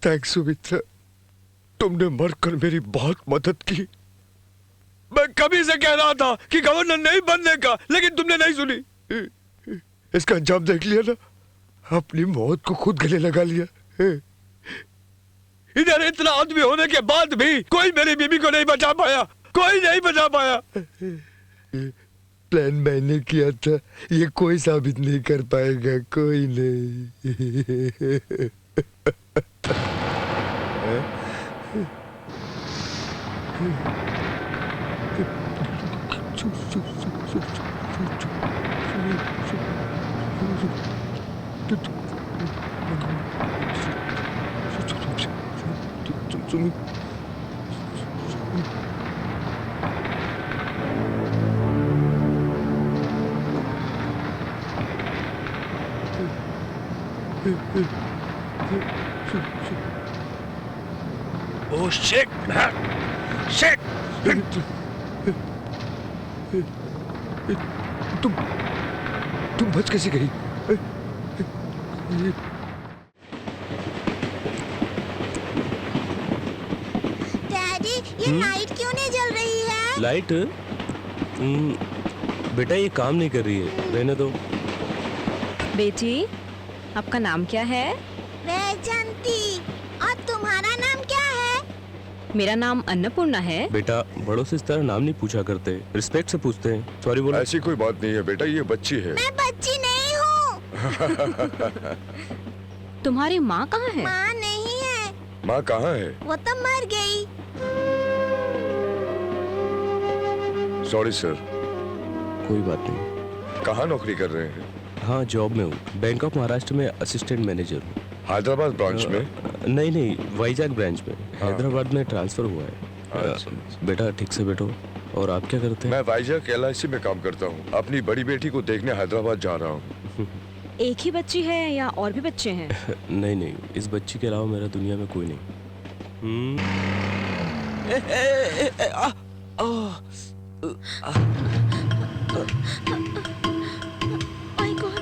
Thanks Sumitra, तुमने मरकर मेरी बहुत मदद की। मैं कभी से कह रहा था कि गवर्नर नहीं बनने का, लेकिन तुमने नहीं सुनी। इसका अंजाम देख लिया ना, अपनी मौत को खुद गले लगा लिया। इधर इतना आदमी होने के बाद भी कोई मेरी बीबी को नहीं बचा पाया, कोई नहीं बचा पाया। प्लान मैंने किया था, ये कोई साबित नहीं कर पाएगा, कोई नहीं। Oh shit! Shit! तुम बच कैसे गई? डैडी, ये लाइट क्यों नहीं जल रही है? लाइट? बेटा ये काम नहीं कर रही है, रहने दो। बेटी, आपका नाम क्या है? वैजंती। और तुम्हारा नाम क्या है? मेरा नाम अन्नपूर्णा है। बेटा बड़ों से इस तरह नाम नहीं पूछा करते, रिस्पेक्ट से पूछते हैं। सॉरी बोलो। ऐसी कोई बात नहीं है बेटा, ये बच्ची है। मैं बच्ची नहीं हूँ। तुम्हारी माँ कहाँ है? माँ नहीं है। माँ कहाँ है? वो तो मर गई। Sorry sir. कोई बात नहीं। कहाँ नौकरी कर रहे हैं? हाँ जॉब में हूँ, बैंक ऑफ महाराष्ट्र में असिस्टेंट मैनेजर हूँ। हैदराबाद ब्रांच में? नहीं, वाइजैक ब्रांच में। हैदराबाद में ट्रांसफर हुआ है। बेटा ठीक से बैठो। और आप क्या करते हैं? मैं वाइजैक LIC में काम करता हूँ। अपनी बड़ी बेटी को देखने हैदराबाद जा रहा हूँ। एक ही बच्ची है या और भी बच्चे हैं? नहीं, इस बच्ची के अलावा मेरा दुनिया में कोई नहीं। My God,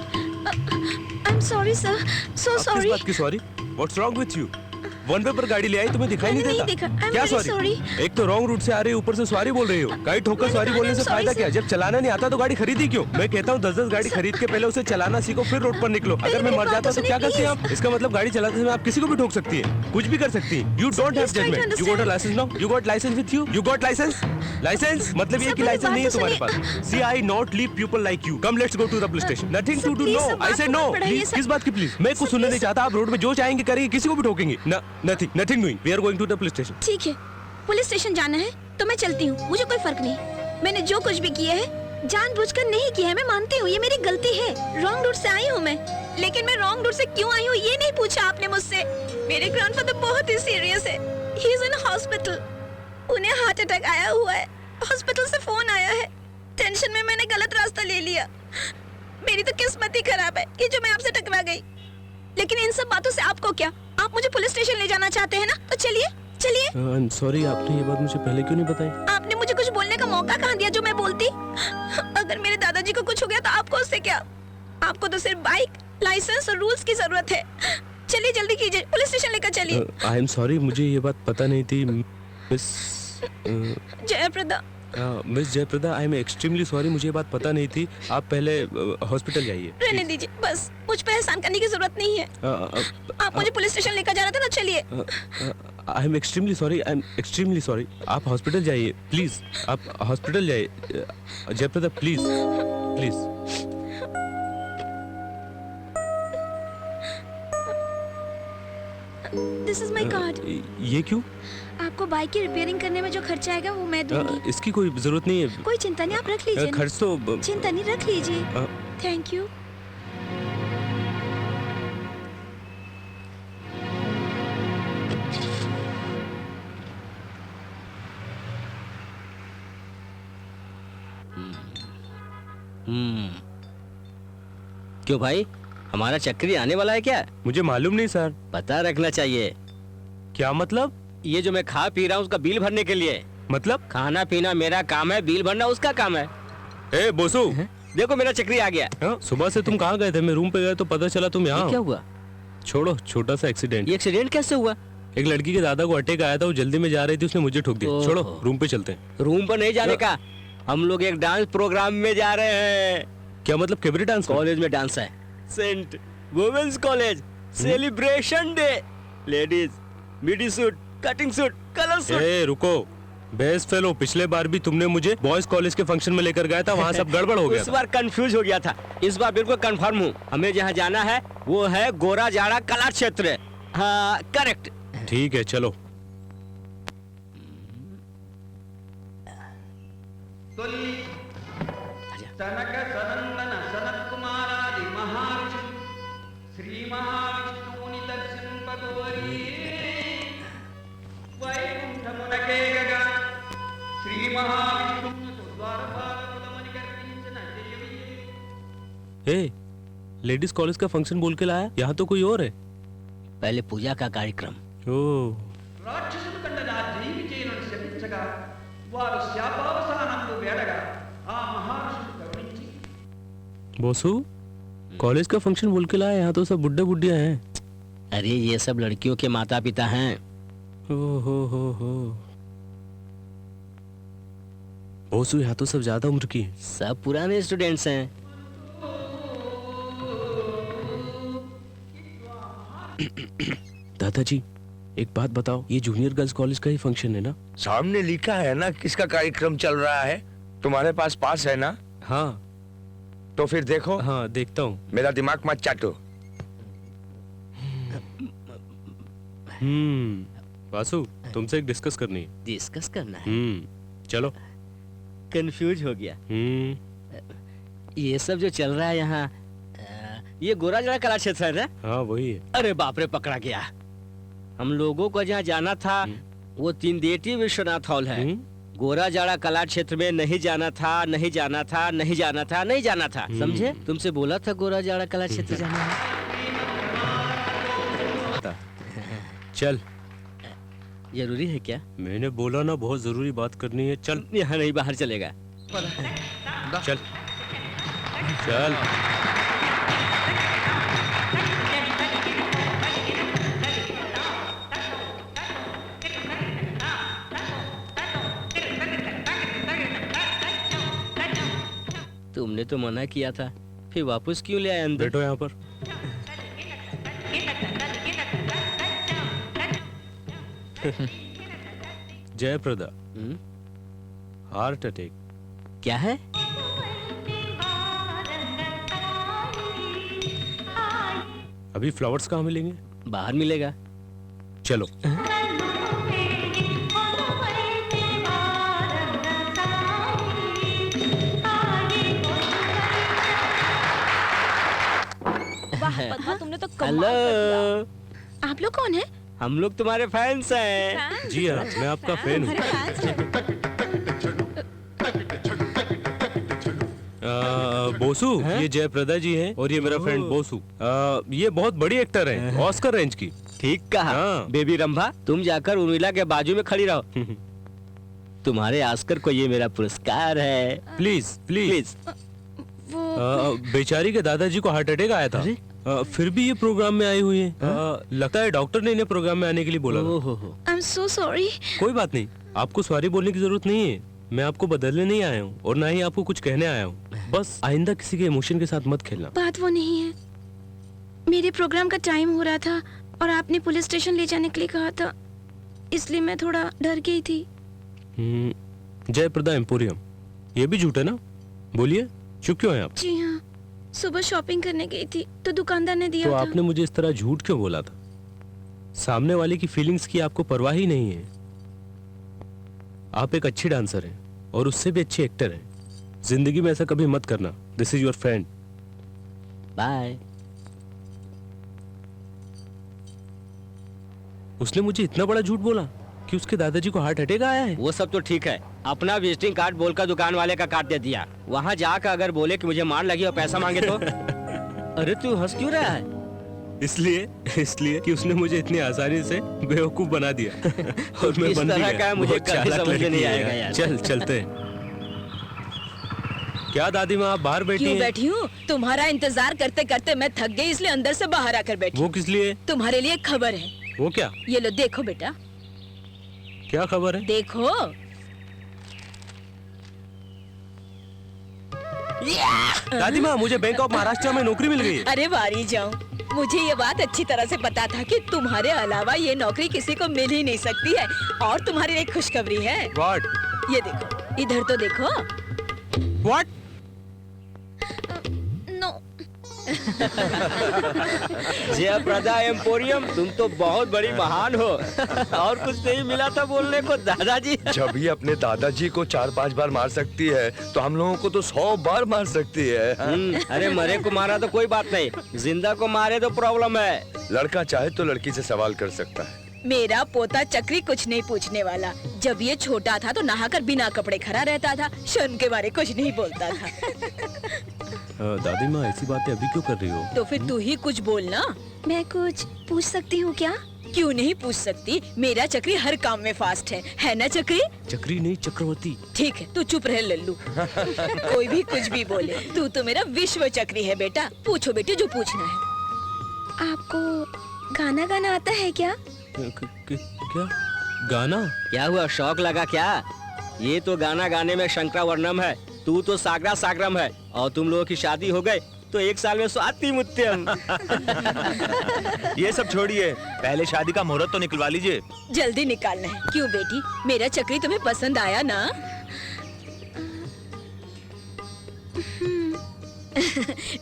I'm sorry sir, so sorry. किस बात की sorry? What's wrong with you? One way पर गाड़ी ले आई, तुम्हें दिखाई नहीं देता? देखा। I'm क्या very सॉरी? sorry. एक तो रॉन्ग रूट से आ रही हो, ऊपर से सॉरी बोल रही हो। गाड़ी ठोकर सॉरी बोलने से फायदा क्या? जब चलाना नहीं आता तो गाड़ी खरीदी क्यों? मैं कहता हूँ 10-10 गाड़ी खरीद के पहले उसे चलाना सीखो, फिर रोड पर निकलो। अगर मैं मर जाता तो क्या करते हैं आप? इसका मतलब गाड़ी चलाते समय आप किसी को भी ठोक सकती है, कुछ भी कर सकती है। You don't have judgement. You got a licence now? You got licence with you? You got licence? Licence मतलब ये कि लाइसेंस नहीं है तुम्हारे पास। See I not leave people like you. Come let's go to the police station. Nothing to do. No I say no. Please kiss बात की please? मैं कुछ सुनने नहीं चाहता। आप रोड में जो चाहेंगे करेंगे, किसी को भी ठोकेंगे। Nothing doing. We are going to the police station. ठीक है, पुलिस स्टेशन जाना है तो मैं चलती हूँ, मुझे कोई फर्क नहीं। मैंने जो कुछ भी किया है जानबूझकर नहीं किया है, मैं मानती हूँ, ये मेरी गलती है। रॉन्ग रूट से आई हूँ मैं, लेकिन मैं रॉन्ग रूट से क्यों आई हूँ ये नहीं पूछा आपने मुझसे। मेरे ग्रैंडफादर बहुत ही सीरियस है, ही इज इन हॉस्पिटल। उन्हें हार्ट अटैक आया हुआ है, हॉस्पिटल से फोन आया है। टेंशन में मैंने गलत रास्ता ले लिया। मेरी तो किस्मत ही खराब है कि जो मैं आपसे टकरा गई। लेकिन इन सब बातों से आपको क्या? आप मुझे पुलिस स्टेशन ले जाना चाहते हैं ना, तो चलिए चलिए। आई एम सॉरी, आपने ये बात मुझे पहले क्यों नहीं बताई? आपने मुझे कुछ बोलने का मौका कहाँ दिया जो मैं बोलती? अगर मेरे दादाजी को कुछ हो गया तो आपको उससे क्या? आपको तो सिर्फ बाइक, लाइसेंस और रूल्स की जरूरत है। चलिए जल्दी कीजिए, पुलिस स्टेशन लेकर चलिए। आई एम सॉरी, मुझे ये बात पता नहीं थी miss. Jaya Prada, miss Jaya Prada, I am extremely sorry, मुझे ये बात पता नहीं थी। आप पहले हॉस्पिटल जाइए। रहने दीजिए, बस मुझ पर एहसान करने की जरूरत नहीं है। आप मुझे पुलिस स्टेशन लेकर जा रहे थे ना, चलिए। I am extremely sorry, I am extremely sorry. आप हॉस्पिटल जाइए प्लीज, आप हॉस्पिटल जाइए। Jaya Prada please please. This is my card. ये क्यों? आपको बाइक की रिपेयरिंग करने में जो खर्चा आएगा वो मैं दूंगी। इसकी कोई जरूरत नहीं है। कोई चिंता नहीं, आप रख लीजिए। खर्च तो चिंता नहीं, रख लीजिए। Thank you. क्यों भाई, हमारा चक्री आने वाला है क्या? मुझे मालूम नहीं सर। पता रखना चाहिए। क्या मतलब? ये जो मैं खा पी रहा हूँ उसका बिल भरने के लिए। मतलब? खाना पीना मेरा काम है, बिल भरना उसका काम है। ए बोसू, देखो मेरा चक्री आ गया। सुबह से तुम कहाँ गए थे? मैं रूम पे गया तो पता चला तुम यहाँ। क्या हुआ? छोड़ो, छोटा सा एक्सीडेंट। ये एक्सीडेंट कैसे हुआ? एक लड़की के दादा को अटैक आया था, वो जल्दी में जा रही थी, उसने मुझे ठोक दिया। छोड़ो, रूम पे चलते हैं। रूम पर नहीं जाने का, हम लोग एक डांस प्रोग्राम में जा रहे हैं। क्या मतलब? Cabaret dance? कॉलेज में डांस है, saint women's college, celebration day. Ladies midi suit, cutting suit, colour suit. ए रुको, बेस्ट फेलो, पिछले बार भी तुमने मुझे बॉयज कॉलेज के फंक्शन में लेकर गया था, वहाँ सब गड़बड़ हो गया। इस बार कंफ्यूज हो गया था, इस बार बिल्कुल कंफर्म हूँ। हमें जहाँ जाना है वो है गोरा जाड़ा कला क्षेत्र। हाँ करेक्ट। ठीक है चलो। सनक सनंदन सनत कुमारादि महर्षि श्री महाविष्णुनि दर्शन पगोरी वैकुंठ मुनके गगा श्री महाविष्णु तो द्वारपाल कुलमणि गर्पिंचन देवी। ए, लेडीज कॉलेज का फंक्शन बोल के लाया, यहाँ तो कोई और है। पहले पूजा का कार्यक्रम। ओह, రాక్షసుడు కండన జీవిచేయును శపించగా వారు శాపావసానందు వేడగా ఆ మహర్షుడు కరుణించి बोसू, कॉलेज का फंक्शन बोल के लाया, यहाँ तो सब बुड्ढे बुड्ढिया हैं। अरे ये सब लड़कियों के माता पिता हैं। हो। बोसू, यहाँ तो सब ज्यादा उम्र की हैं। सब पुराने स्टूडेंट्स हैं। दादाजी एक बात बताओ, ये जूनियर गर्ल्स कॉलेज का ही फंक्शन है ना? सामने लिखा है ना किसका कार्यक्रम चल रहा है। तुम्हारे पास पास है ना? हाँ तो फिर देखो। हाँ देखता हूँ। मेरा दिमाग मत चाटो। वासु, तुमसे एक डिस्कस करनी है। डिस्कस करना है? चलो। कंफ्यूज हो गया। ये सब जो चल रहा है यहाँ, ये गोरा जड़ा कला क्षेत्र है ना? हाँ वही है। अरे बाप रे, पकड़ा गया। हम लोगों को जहाँ जाना था वो तीनदेटी विश्वनाथ हॉल है। गोरा जाड़ा कला क्षेत्र में नहीं जाना था, नहीं जाना था, नहीं जाना था, नहीं जाना था। समझे? तुमसे बोला था गोरा जाड़ा कला क्षेत्र जाना है। चल। जरूरी है क्या? मैंने बोला ना, बहुत जरूरी बात करनी है। चल। यहाँ नहीं, बाहर चलेगा। चल चल। तुमने तो मना किया था, फिर वापस क्यों ले आए अंदर? बैठो यहाँ पर। Jaya Prada, heart attack. क्या है? अभी फ्लावर्स कहाँ मिलेंगे? बाहर मिलेगा। चलो। वाह पद्मा, तुमने तो कमाल हेलो, कर दिया। आप लोग कौन हैं? हम लोग तुम्हारे फैंस हैं। जी हाँ, मैं आपका फैन हूँ। बोसू, ये जयप्रदा जी हैं और ये मेरा फ्रेंड बोसू। ये बहुत बड़ी एक्टर हैं, ऑस्कर रेंज की। ठीक कहा। हाँ। बेबी रंभा, तुम जाकर उर्मिला के बाजू में खड़ी रहो। तुम्हारे ऑस्कर को ये मेरा पुरस्कार है। Please please. बेचारी के दादाजी को हार्ट अटैक आया था, फिर भी ये प्रोग्राम में आई हुई है। लगता है डॉक्टर ने इन्हें प्रोग्राम में आने के लिए बोला था। I am so sorry. कोई बात नहीं, आपको सॉरी बोलने की जरूरत नहीं है। मैं आपको बदलने नहीं आया हूँ और ना ही आपको कुछ कहने आया हूँ। बस आइंदा किसी के इमोशन के साथ मत खेलना। बात वो नहीं है, मेरे प्रोग्राम का टाइम हो रहा था और आपने पुलिस स्टेशन ले जाने के लिए कहा था, इसलिए मैं थोड़ा डर गई थी। जयप्रदा एम्पोरियम, ये भी झूठ है ना? बोलिए, चुप क्यों हैं आप? जी हाँ, सुबह शॉपिंग करने गई थी तो दुकानदार ने दिया तो था। आपने मुझे इस तरह झूठ क्यों बोला था? सामने वाले की फीलिंग्स की आपको परवाह ही नहीं है। आप एक अच्छी डांसर हैं और उससे भी अच्छी एक्टर हैं। जिंदगी में ऐसा कभी मत करना। This is your friend. Bye. उसने मुझे इतना बड़ा झूठ बोला कि उसके दादाजी को हार्ट अटैक आया है। वो सब तो ठीक है, अपना विजिटिंग कार्ड बोलकर दुकान वाले का काट दे दिया। वहाँ जाकर अगर बोले कि मुझे मार लगी और पैसा मांगे तो अरे तू हंस क्यों रहा है? इसलिए कि उसने मुझे इतनी आसानी से बेवकूफ बना दिया और मैं किस बन भी तरह गया। का है मुझे बहुत कभी चालाक समझ में लड़की नहीं है आएगा यार। यार। चल चलते हैं। क्या दादी माँ आप बाहर बैठी क्यों हैं? बैठी हूँ? तुम्हारा इंतजार करते करते मैं थक गई, इसलिए अंदर से बाहर आकर बैठी। वो किस लिए? तुम्हारे लिए खबर है। वो क्या? ये लो देखो बेटा, क्या खबर है? देखो। दादी माँ मुझे बैंक ऑफ महाराष्ट्र में नौकरी मिल गई है। अरे वारी जाऊं, मुझे ये बात अच्छी तरह से पता था कि तुम्हारे अलावा ये नौकरी किसी को मिल ही नहीं सकती है। और तुम्हारी एक खुशखबरी है। व्हाट? ये देखो, इधर तो देखो। व्हाट? नो, जयप्रदा एम्पोरियम, तुम तो बहुत बड़ी महान हो। और कुछ नहीं मिला था बोलने को दादाजी? जब ये अपने दादाजी को 4-5 बार मार सकती है तो हम लोगों को तो 100 बार मार सकती है। अरे मरे को मारा तो कोई बात नहीं, जिंदा को मारे तो प्रॉब्लम है। लड़का चाहे तो लड़की से सवाल कर सकता है। मेरा पोता चक्री कुछ नहीं पूछने वाला। जब ये छोटा था तो नहाकर बिना कपड़े खड़ा रहता था, शर्म के बारे कुछ नहीं बोलता था। दादी माँ ऐसी बातें अभी क्यों कर रही हो? तो फिर तू ही कुछ बोलना। मैं कुछ पूछ सकती हूँ क्या? क्यों नहीं पूछ सकती? मेरा चक्री हर काम में फास्ट है ना चक्री? चक्री नहीं चक्रवर्ती। ठीक है, तू चुप रह लल्लू। कोई भी कुछ भी बोले, तू तो मेरा विश्व चक्री है बेटा। पूछो बेटे जो पूछना है। आपको गाना गाना आता है क्या? क्या गाना? क्या हुआ, शौक लगा क्या? ये तो गाना गाने में शंकरावर्णम है, तू तो सागरा सागरम है। और तुम लोगों की शादी हो गई तो 1 साल में स्वाति मुत्यम। ये सब छोड़िए, पहले शादी का मुहूर्त तो निकलवा लीजिए। जल्दी निकालना है। क्यों बेटी, मेरा चक्री तुम्हें पसंद आया ना?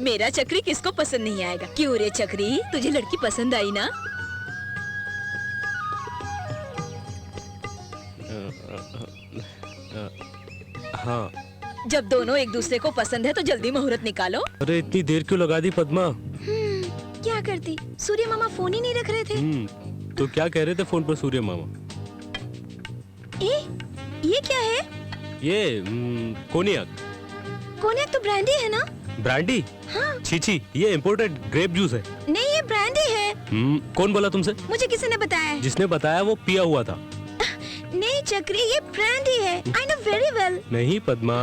मेरा चक्री किसको पसंद नहीं आएगा? क्यों रे चक्री, तुझे लड़की पसंद आई ना? हाँ। जब दोनों एक दूसरे को पसंद है तो जल्दी मुहूर्त निकालो। अरे इतनी देर क्यों लगा दी पद्मा? क्या करती? सूर्य मामा फोन ही नहीं रख रहे थे। तो क्या कह रहे थे फोन पर सूर्य मामा? ये क्या है? ये कोनियाक। कोनियाक तो ब्रांडी है ना? ब्रांडी? हाँ। छी, ये इम्पोर्टेड ग्रेप जूस है। नहीं, ये ब्रांडी है। कौन बोला तुमसे? मुझे किसी ने बताया है। जिसने बताया वो पिया हुआ था। नहीं चक्री, ये ब्रांडी है। I know very well. नहीं पद्मा,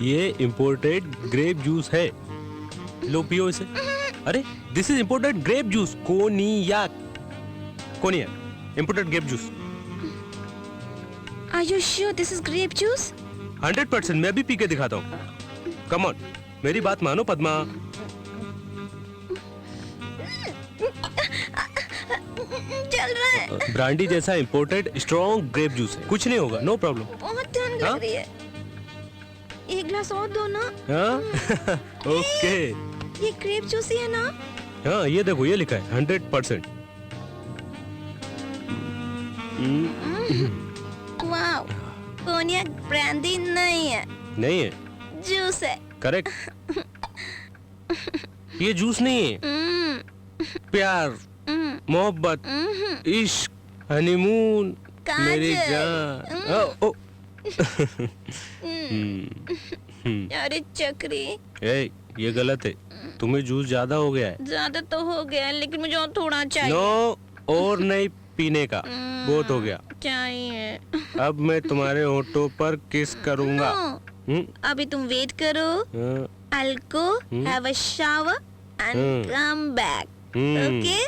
ये इम्पोर्टेड ग्रेप जूस है। लो पियो इसे। अरे this is imported grape juice. Cognac imported grape juice. Are you sure this is grape juice? 100%। मैं भी पी के दिखाता हूँ। कम ऑन, मेरी बात मानो पद्मा। चल रहा है। ब्रांडी जैसा इम्पोर्टेड स्ट्रॉन्ग ग्रेप जूस है, कुछ नहीं होगा, नो प्रॉब्लम। बहुत ठंड हाँ? लग रही है। एक ग्लास और दो ना। हाँ? ओके। ये ग्रेप जूस ही है ना? हाँ ये देखो, ये लिखा है 100%। वाओ, कोनियाक ब्रांडी नहीं है, नहीं है? जूस है। करेक्ट। ये जूस नहीं है। प्यार, मोहब्बत, इश्क, हनीमून, काजल। मेरी जान। ओ, अरे चक्री, ए, ये गलत है। तुम्हें जूस ज्यादा हो गया है। ज्यादा तो हो गया लेकिन मुझे और थोड़ा चाहिए। नो, और नहीं पीने का, बहुत हो गया। चाहिए। अब मैं तुम्हारे होठों पर किस करूंगा। अभी तुम वेट करो। I'll go have a shower and come back. Okay?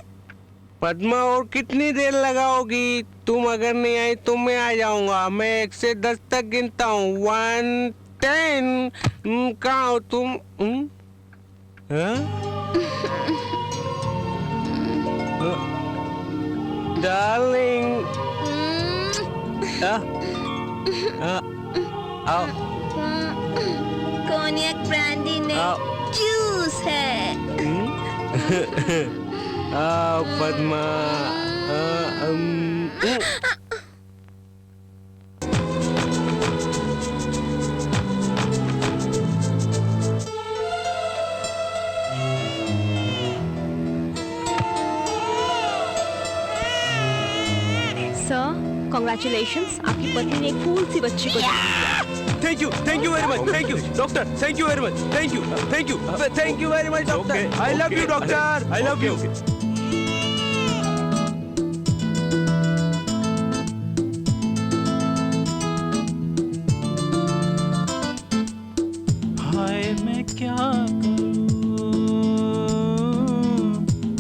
Padma और कितनी देर लगाओगी? तुम अगर नहीं आई तो मैं आ जाऊंगा। मैं 1 से 10 तक गिनता हूँ। 1, 10। कहाँ हो तुम? डार्लिंग। आओ। कोनियक ब्रांडी नहीं, जूस है। आओ पद्मा। सर, कॉन्ग्रेचुलेशंस, आपकी पत्नी ने एक फूल सी बच्ची को जन्म दिया। Thank you very much. Thank you doctor. Thank you very much. Thank you very much doctor. I love you doctor. I love you. हाय मैं क्या करूं,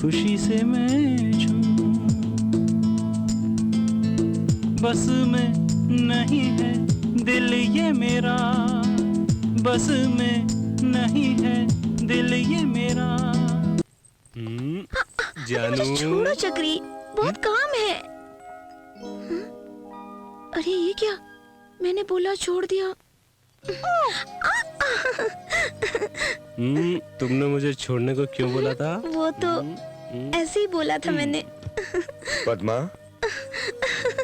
खुशी से मैं झूमूं, बस में नहीं है दिल ये मेरा, बस में नहीं है दिल ये मेरा। जानू। मुझे छोड़ो चक्री, बहुत काम है। अरे ये क्या, मैंने बोला छोड़ दिया। तुमने मुझे छोड़ने को क्यों बोला था? वो तो ऐसे ही बोला था मैंने। पद्मा,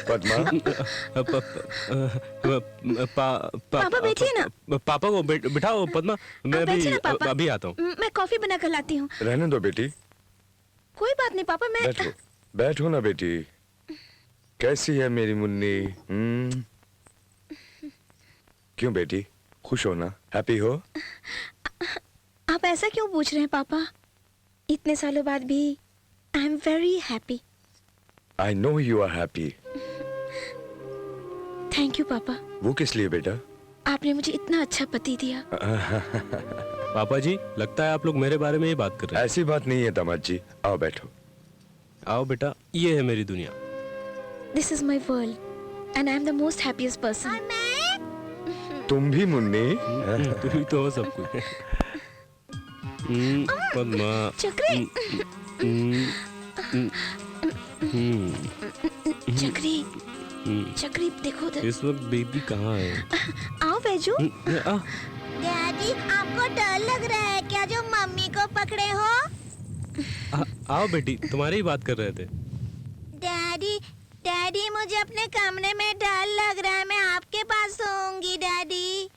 पद्मा, पापा बैठिए ना। पापा को बिठाओ पद्मा। मैं आप बैठिए ना पापा। अभी आता हूँ। मैं कॉफी बना कर लाती हूँ। रहने दो बेटी। कोई बात नहीं पापा, मैं बैठो, बैठो ना बेटी। कैसी है मेरी मुन्नी? क्यों बेटी, खुश हो ना? हैप्पी हो? आप ऐसा क्यों पूछ रहे हैं पापा? इतने सालों बाद भी I am very happy. I know you are happy. Thank you papa. वो किस लिए बेटा? आपने मुझे इतना अच्छा पति दिया। पापा जी, लगता है आप लोग मेरे बारे में ही बात कर रहे हैं। ऐसी बात नहीं है दामाद जी, आओ बैठो। आओ बेटा, ये है मेरी दुनिया। This is my world and I am the most happiest person. तुम भी मुन्नी। तुम ही तो हो सब कुछ। पद्मा। चक्री। चक्री, चक्री देखो उधर। इस वक्त बेबी कहाँ है? आओ बैजू। डैडी, आपको डर लग रहा है क्या जो मम्मी को पकड़े हो? आओ बेटी, तुम्हारी ही बात कर रहे थे। डैडी, डैडी मुझे अपने कमरे में डर लग रहा है, मैं आपके पास सोऊंगी डैडी।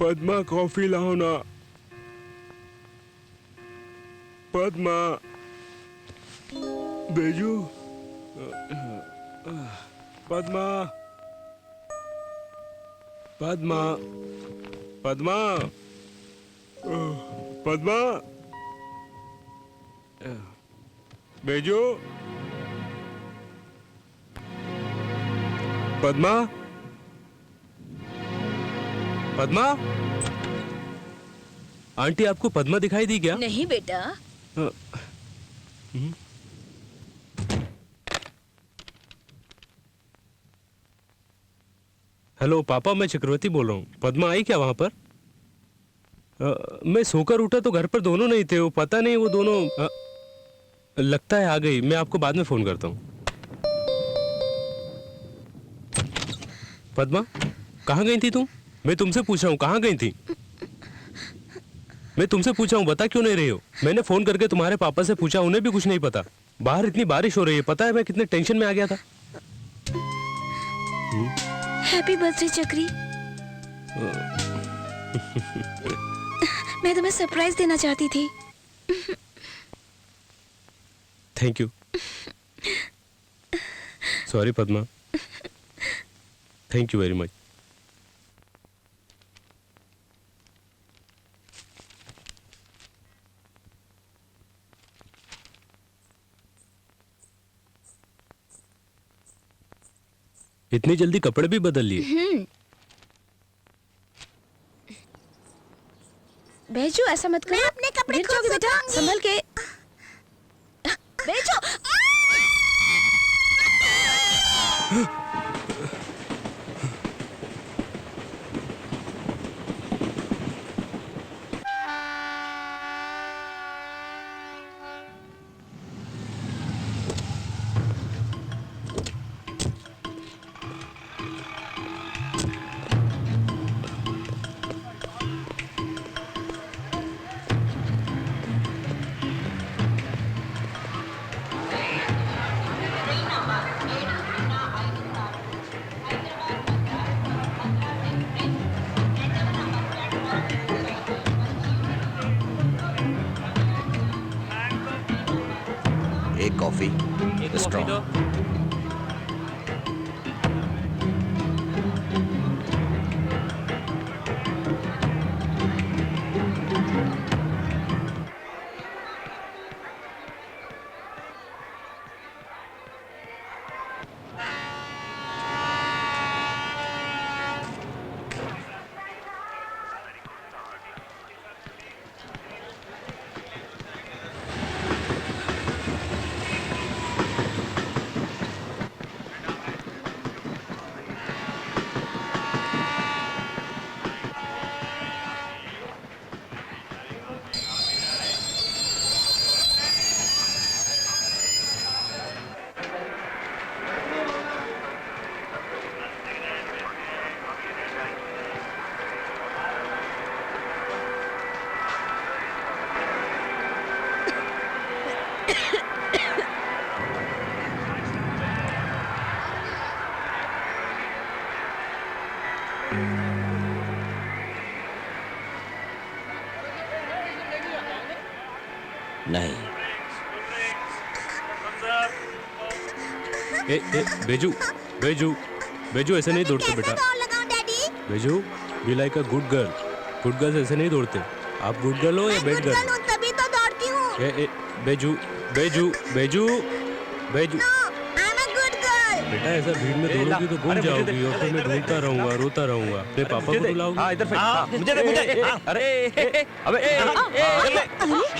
पद्मा, कॉफी लाओ ना। पद्मा, बेजू। पद्मा, पद्मा, पद्मा, पद्मा, बेजू, पद्मा, पद्मा। आंटी, आपको पद्मा दिखाई दी क्या? नहीं बेटा। हेलो पापा, मैं चक्रवर्ती बोल रहा हूँ। पद्मा आई क्या वहां पर? मैं सोकर उठा तो घर पर दोनों नहीं थे। वो पता नहीं, वो दोनों लगता है आ गई। मैं आपको बाद में फोन करता हूँ। पद्मा, कहाँ गई थी तुम? मैं तुमसे पूछ रहा हूँ, कहाँ गई थी? मैं तुमसे पूछा हूँ, बता क्यों नहीं रही हो? मैंने फोन करके तुम्हारे पापा से पूछा, उन्हें भी कुछ नहीं पता। बाहर इतनी बारिश हो रही है, पता है मैं कितने टेंशन में आ गया था। हैप्पी बर्थडे चक्री। मैं तुम्हें सरप्राइज देना चाहती थी। Thank you. Sorry Padma. Thank you very much. इतनी जल्दी कपड़े भी बदल लिए? बेचो, ऐसा मत करो। मैं अपने कपड़े गिर खुद जाओगे बेटा, सुखाऊंगी। संभल के। बेचो। एक कॉफी एक कॉफी स्ट्रॉन्ग। दो। नहीं। बेजू बेजू बेजू ऐसे नहीं दौड़ते कैसे बेटा। दौड़ लगाऊं daddy? Beju be like a good girl. Good girls ऐसे नहीं दौड़ते। आप गुड गर्ल हो या मैं बैड गुड गर्ल? गर्ल हूं, तभी तो दौड़ती हूँ। Beju Beju Beju Beju no, I am a good girl. बेटा ऐसा भीड़ में दौड़ोगी तो गुम जाओगी और फिर मैं ढूंढता रहूंगा, रोता रहूंगा। अपने पापा को बुलाओगी। हाँ इधर फेंक। मुझे दे मुझे। अरे अबे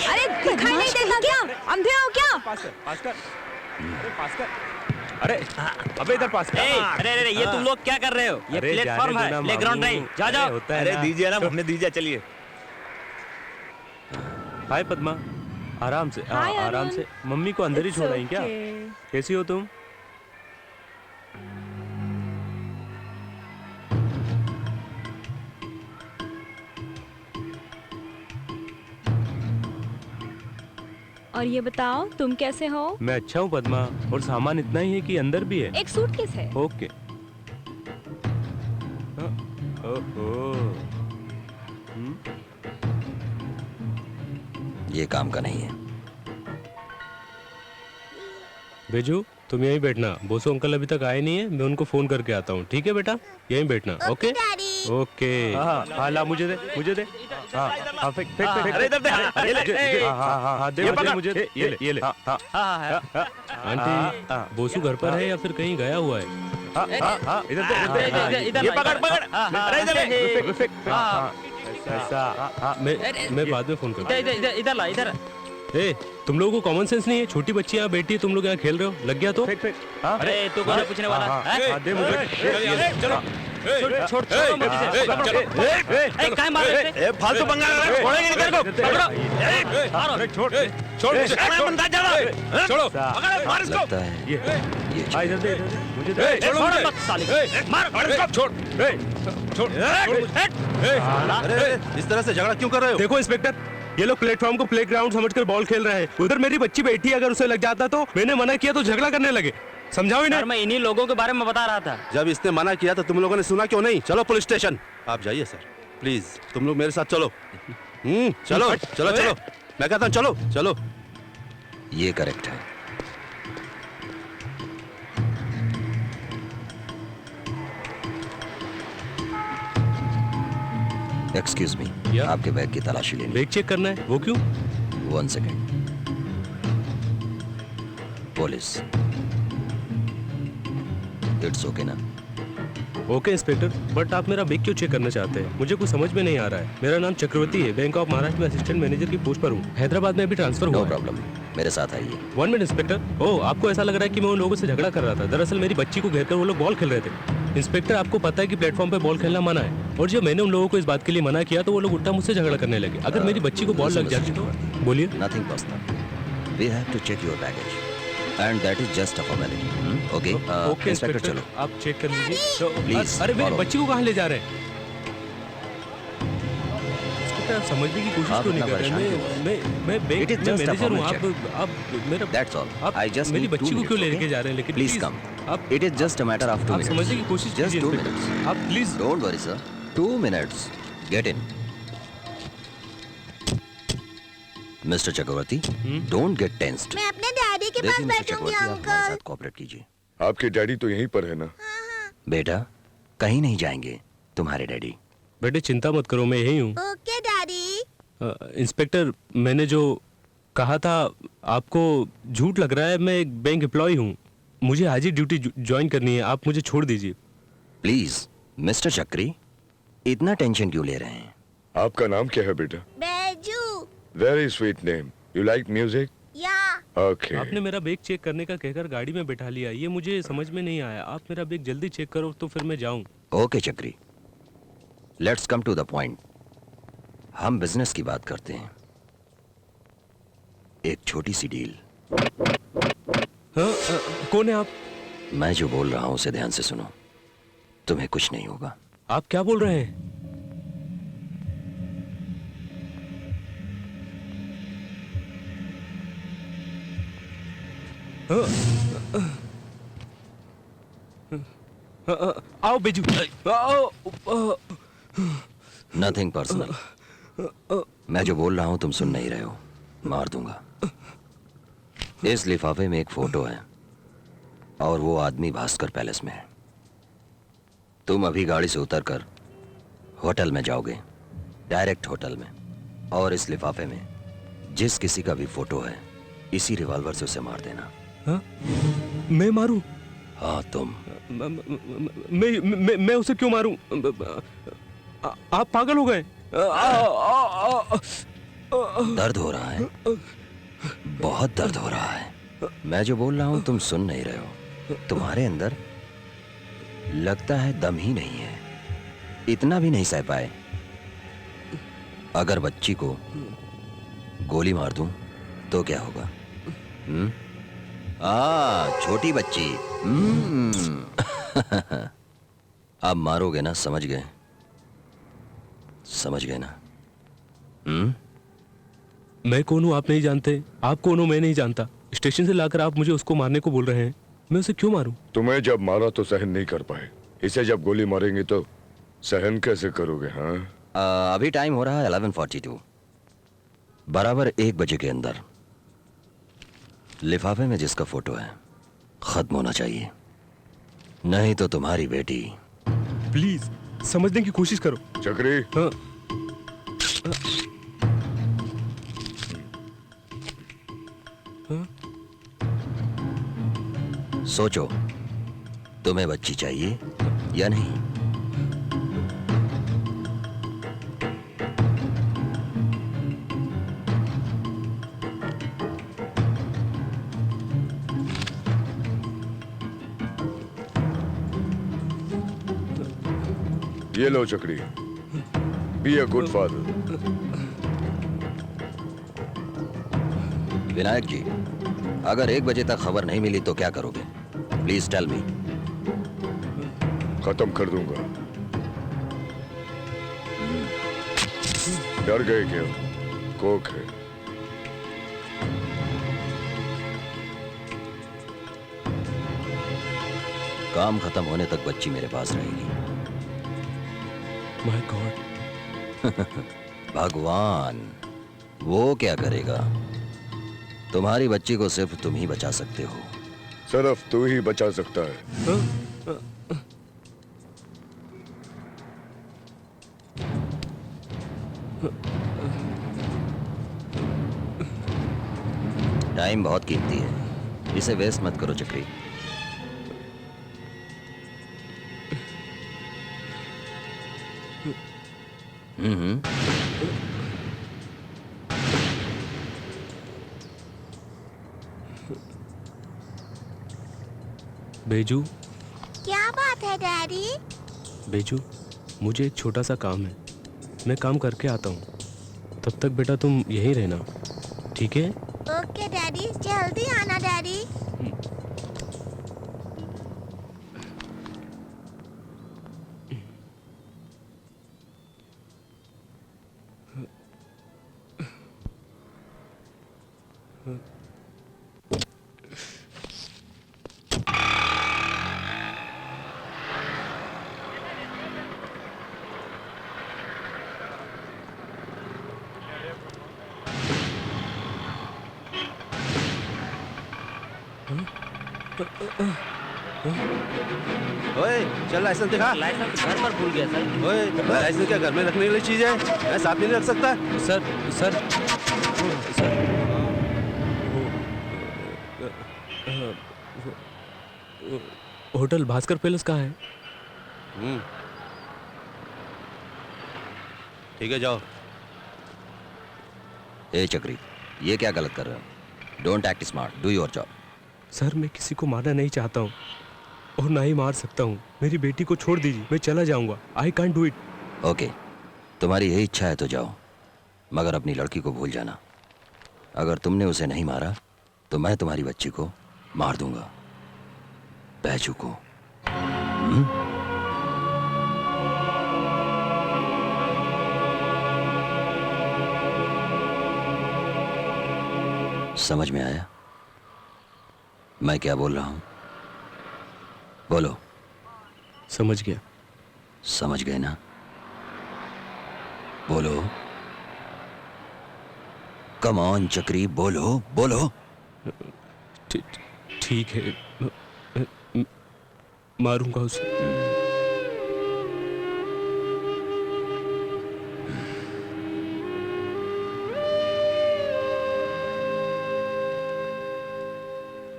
अरे दिखाई नहीं देता क्या? अंधे हो क्या? पास कर। अरे पास कर। अरे अबे इधर पास कर। अरे अरे ये तुम लोग क्या कर रहे हो? ये अरे प्लेटफॉर्म जाने है, दो ना प्लेग्राउंड मामू। नहीं। जा अरे जाओ। होता है अरे ना। दीजिए ना, हमने दीजिए, चलिए। हाय पद्मा, आराम से हाय आराम अरुण। से। मम्मी को अंदर ही छोड़ आई क्या? कैसी हो तुम? और ये बताओ तुम कैसे हो? मैं अच्छा हूँ पद्मा, और सामान इतना ही है कि अंदर भी है। एक सूटकेस है। ओके। ओहो। ये काम का नहीं है। बेजू तुम यहीं बैठना। बोसो अंकल अभी तक आए नहीं है, मैं उनको फोन करके आता हूँ। ठीक है बेटा, यहीं बैठना। Okay daddy. ओके। हाँ ला, मुझे दे। हाँ फेंक फेंक फेंक। अरे इधर दे। अरे ले। हाँ दे मुझे दे। ये ले। आंटी, बोसू घर पर है या फिर कहीं गया हुआ है? इधर दे। ये पकड़। अरे इधर फेंक। ऐसा मैं बाद में फोन करूँ। इधर ला, इधर। ए, तुम लोगों को कॉमन सेंस नहीं है? छोटी बच्ची यहाँ बैठी है, तुम लोग यहाँ खेल रहे हो। लग गया तो? अरे तू कौन है पूछने वाला? हैं? दे मुझे। चलो। छोड़ मत इसे। काहे मार रहे थे? फालतू पंगा लगा रहा है, छोड़ेंगे नहीं तेरे को। पकड़ो। छोड़ बंदा जा रहा है। छोड़ो। पकड़, मार इसको। लगता है ये इधर दे, मुझे दे। छोड़ मत साले। मार इसको। छोड़। अरे इस तरह से झगड़ा क्यों कर रहे हो? देखो इंस्पेक्टर, ये लोग प्लेटफॉर्म को प्लेग्राउंड समझकर बॉल खेल रहे हैं। उधर मेरी बच्ची बैठी है, अगर उसे लग जाता तो मैंने मना किया तो झगड़ा करने लगे। समझाओ इन्हें। यार मैं इन्हीं लोगों के बारे में बता रहा था। जब इसने मना किया तो तुम लोगों ने सुना क्यों नहीं? चलो पुलिस स्टेशन। आप जाइए सर, प्लीज तुम लोग मेरे साथ चलो। चलो चलो चलो, मैं कहता हूँ चलो चलो। ये करेक्ट है। Excuse me, Yeah? आपके बैग की तलाशी लेनी। बैग चेक करना है, वो क्यों? 1 सेकेंड। पुलिस, इट्स ओके ना? ओके इंस्पेक्टर, बट आप मेरा बैग क्यों चेक करना चाहते हैं? मुझे कुछ समझ में नहीं आ रहा है। मेरा नाम चक्रवर्ती है, बैंक ऑफ महाराष्ट्र में असिस्टेंट मैनेजर की पोस्ट पर हूँ। हैदराबाद में अभी ट्रांसफर हुआ। नो प्रॉब्लम, मेरे साथ आइए। 1 मिनट इंस्पेक्टर। ओह, आपको ऐसा लग रहा है कि मैं उन लोगों से झगड़ा कर रहा था। दरअसल मेरी बच्ची को घेर कर वो लोग बॉल खेल रहे थे। इंस्पेक्टर, आपको पता है कि प्लेटफॉर्म पे बॉल खेलना मना है, और जब मैंने उन लोगों को इस बात के लिए मना किया तो वो लोग उल्टा मुझसे झगड़ा करने लगे। अगर मेरी बच्ची को बॉल लग जाती तो? बोलिए। Nothing personal, we have to check your baggage and that is just a formality. Okay okay inspector, चलो आप चेक कर लीजिए। Please, अरे मेरी follow. बच्ची को कहाँ ले जा रहे हैं? इंस्पेक्टर, आप समझने की कोशिश आप क्यों नहीं इतना कर रहे? परेशान मैं बैंक It is में just a मैनेजर हूँ। formal आप मेरा दैट्स ऑल। आप आई जस्ट मेरी नीड 2 बच्ची को क्यों minutes, लेके okay? जा रहे हैं? लेकिन प्लीज please, कम। आप it is just a matter of 2 आप minutes. समझने की कोशिश Just कीजिए 2 इंस्पेक्टर। minutes. आप please. Don't worry sir, 2 minutes. Get in. Mister Chakravarti, don't get tensed. मैं अपने डैडी के पास देखिए मिस्टर बैठूंगी चक्रवर्ती, आप हमारे अंकल। साथ कोऑपरेट कीजिए। आपके डैडी तो यहीं पर है ना? बेटा, कहीं नहीं जाएंगे तुम्हारे डैडी। बेटे चिंता मत करो, मैं यही हूँ। Okay daddy. इंस्पेक्टर, मैंने जो कहा था आपको झूठ लग रहा है। मैं एक बैंक एम्प्लॉय हूँ, मुझे आज ही ड्यूटी ज्वाइन करनी है। आप मुझे छोड़ दीजिए प्लीज। मिस्टर चक्री, इतना टेंशन क्यों ले रहे हैं? आपका नाम क्या है बेटा? Baiju. Very sweet name. You like music? या। ओके। आपने मेरा बैग चेक करने का कहकर गाड़ी में बैठा लिया, ये मुझे समझ में नहीं आया। आप मेरा बैग जल्दी चेक करो तो फिर मैं जाऊं। Okay Chakri, let's come to the point. हम बिजनेस की बात करते हैं। एक छोटी सी डील। कौन है आप? मैं जो बोल रहा हूं उसे ध्यान से सुनो, तुम्हें कुछ नहीं होगा। आप क्या बोल रहे हैं? आओ बेजू। Nothing personal. मैं जो बोल रहा हूं तुम सुन नहीं रहे हो, मार दूंगा। इस लिफाफे में एक फोटो है और वो आदमी भास्कर पैलेस में है। तुम अभी गाड़ी से उतरकर होटल में जाओगे, डायरेक्ट होटल में, और इस लिफाफे में जिस किसी का भी फोटो है इसी रिवॉल्वर से उसे मार देना। हाँ? मैं मारूं? हाँ तुम। मैं उसे क्यों मारूं? आप पागल हो गए? दर्द हो रहा है, बहुत दर्द हो रहा है। मैं जो बोल रहा हूं तुम सुन नहीं रहे हो। तुम्हारे अंदर लगता है दम ही नहीं है, इतना भी नहीं सह पाए। अगर बच्ची को गोली मार दूं तो क्या होगा? छोटी बच्ची। अब मारोगे ना? समझ गए? समझ गए ना? मैं कौन हूं आप नहीं जानते, आप कौन हो मैं नहीं जानता। स्टेशन से लाकर आप मुझे उसको मारने को बोल रहे हैं, मैं उसे क्यों मारूं? तुम्हें जब मारा तो सहन नहीं कर पाए, इसे जब गोली मारेंगे तो सहन कैसे करोगे? हाँ, अभी टाइम हो रहा है 11:42। बराबर 1 बजे के अंदर लिफाफे में जिसका फोटो है खत्म होना चाहिए, नहीं तो तुम्हारी बेटी। प्लीज समझने की कोशिश करो। चक्री। हाँ। सोचो, तुम्हें बच्ची चाहिए या नहीं? ये लो Chakri, be a good father. Vinayak ji, अगर 1 बजे तक खबर नहीं मिली तो क्या करोगे? Please tell me. खत्म कर दूंगा। डर गए क्या? कोक है। काम खत्म होने तक बच्ची मेरे पास रहेगी। My God. भगवान, वो क्या करेगा? तुम्हारी बच्ची को सिर्फ तुम ही बचा सकते हो। सिर्फ तू ही बचा सकता है। टाइम बहुत कीमती है, इसे वेस्ट मत करो चक्री। हम्म। बेजू, क्या बात है डैडी? बेजू, मुझे एक छोटा सा काम है, मैं काम करके आता हूँ। तब तक बेटा तुम यहीं रहना, ठीक है? ओके डैडी, जल्दी आना डैडी। ओए चल लाइसेंस दिखा। लाइसेंस घर पर भूल गया सर। ओए लाइसेंस क्या घर में रखने के लिए चीज है? मैं साथ में नहीं रख सकता? सर होटल भास्कर पैलेस कहाँ है? ठीक है जाओ। ए चक्री, ये क्या गलत कर रहे हो? Don't act smart, do your job. Sir मैं किसी को मारना नहीं चाहता हूँ और ना ही मार सकता हूँ। मेरी बेटी को छोड़ दीजिए, मैं चला जाऊंगा। I can't do it. Okay, तुम्हारी यही इच्छा है तो जाओ, मगर अपनी लड़की को भूल जाना। अगर तुमने उसे नहीं मारा तो मैं तुम्हारी बच्ची को मार दूंगा। बैजू को। समझ में आया मैं क्या बोल रहा हूं? बोलो। समझ गया। समझ गए ना? बोलो। कम ऑन चक्री, बोलो बोलो। ठीक है, मारूंगा उसे।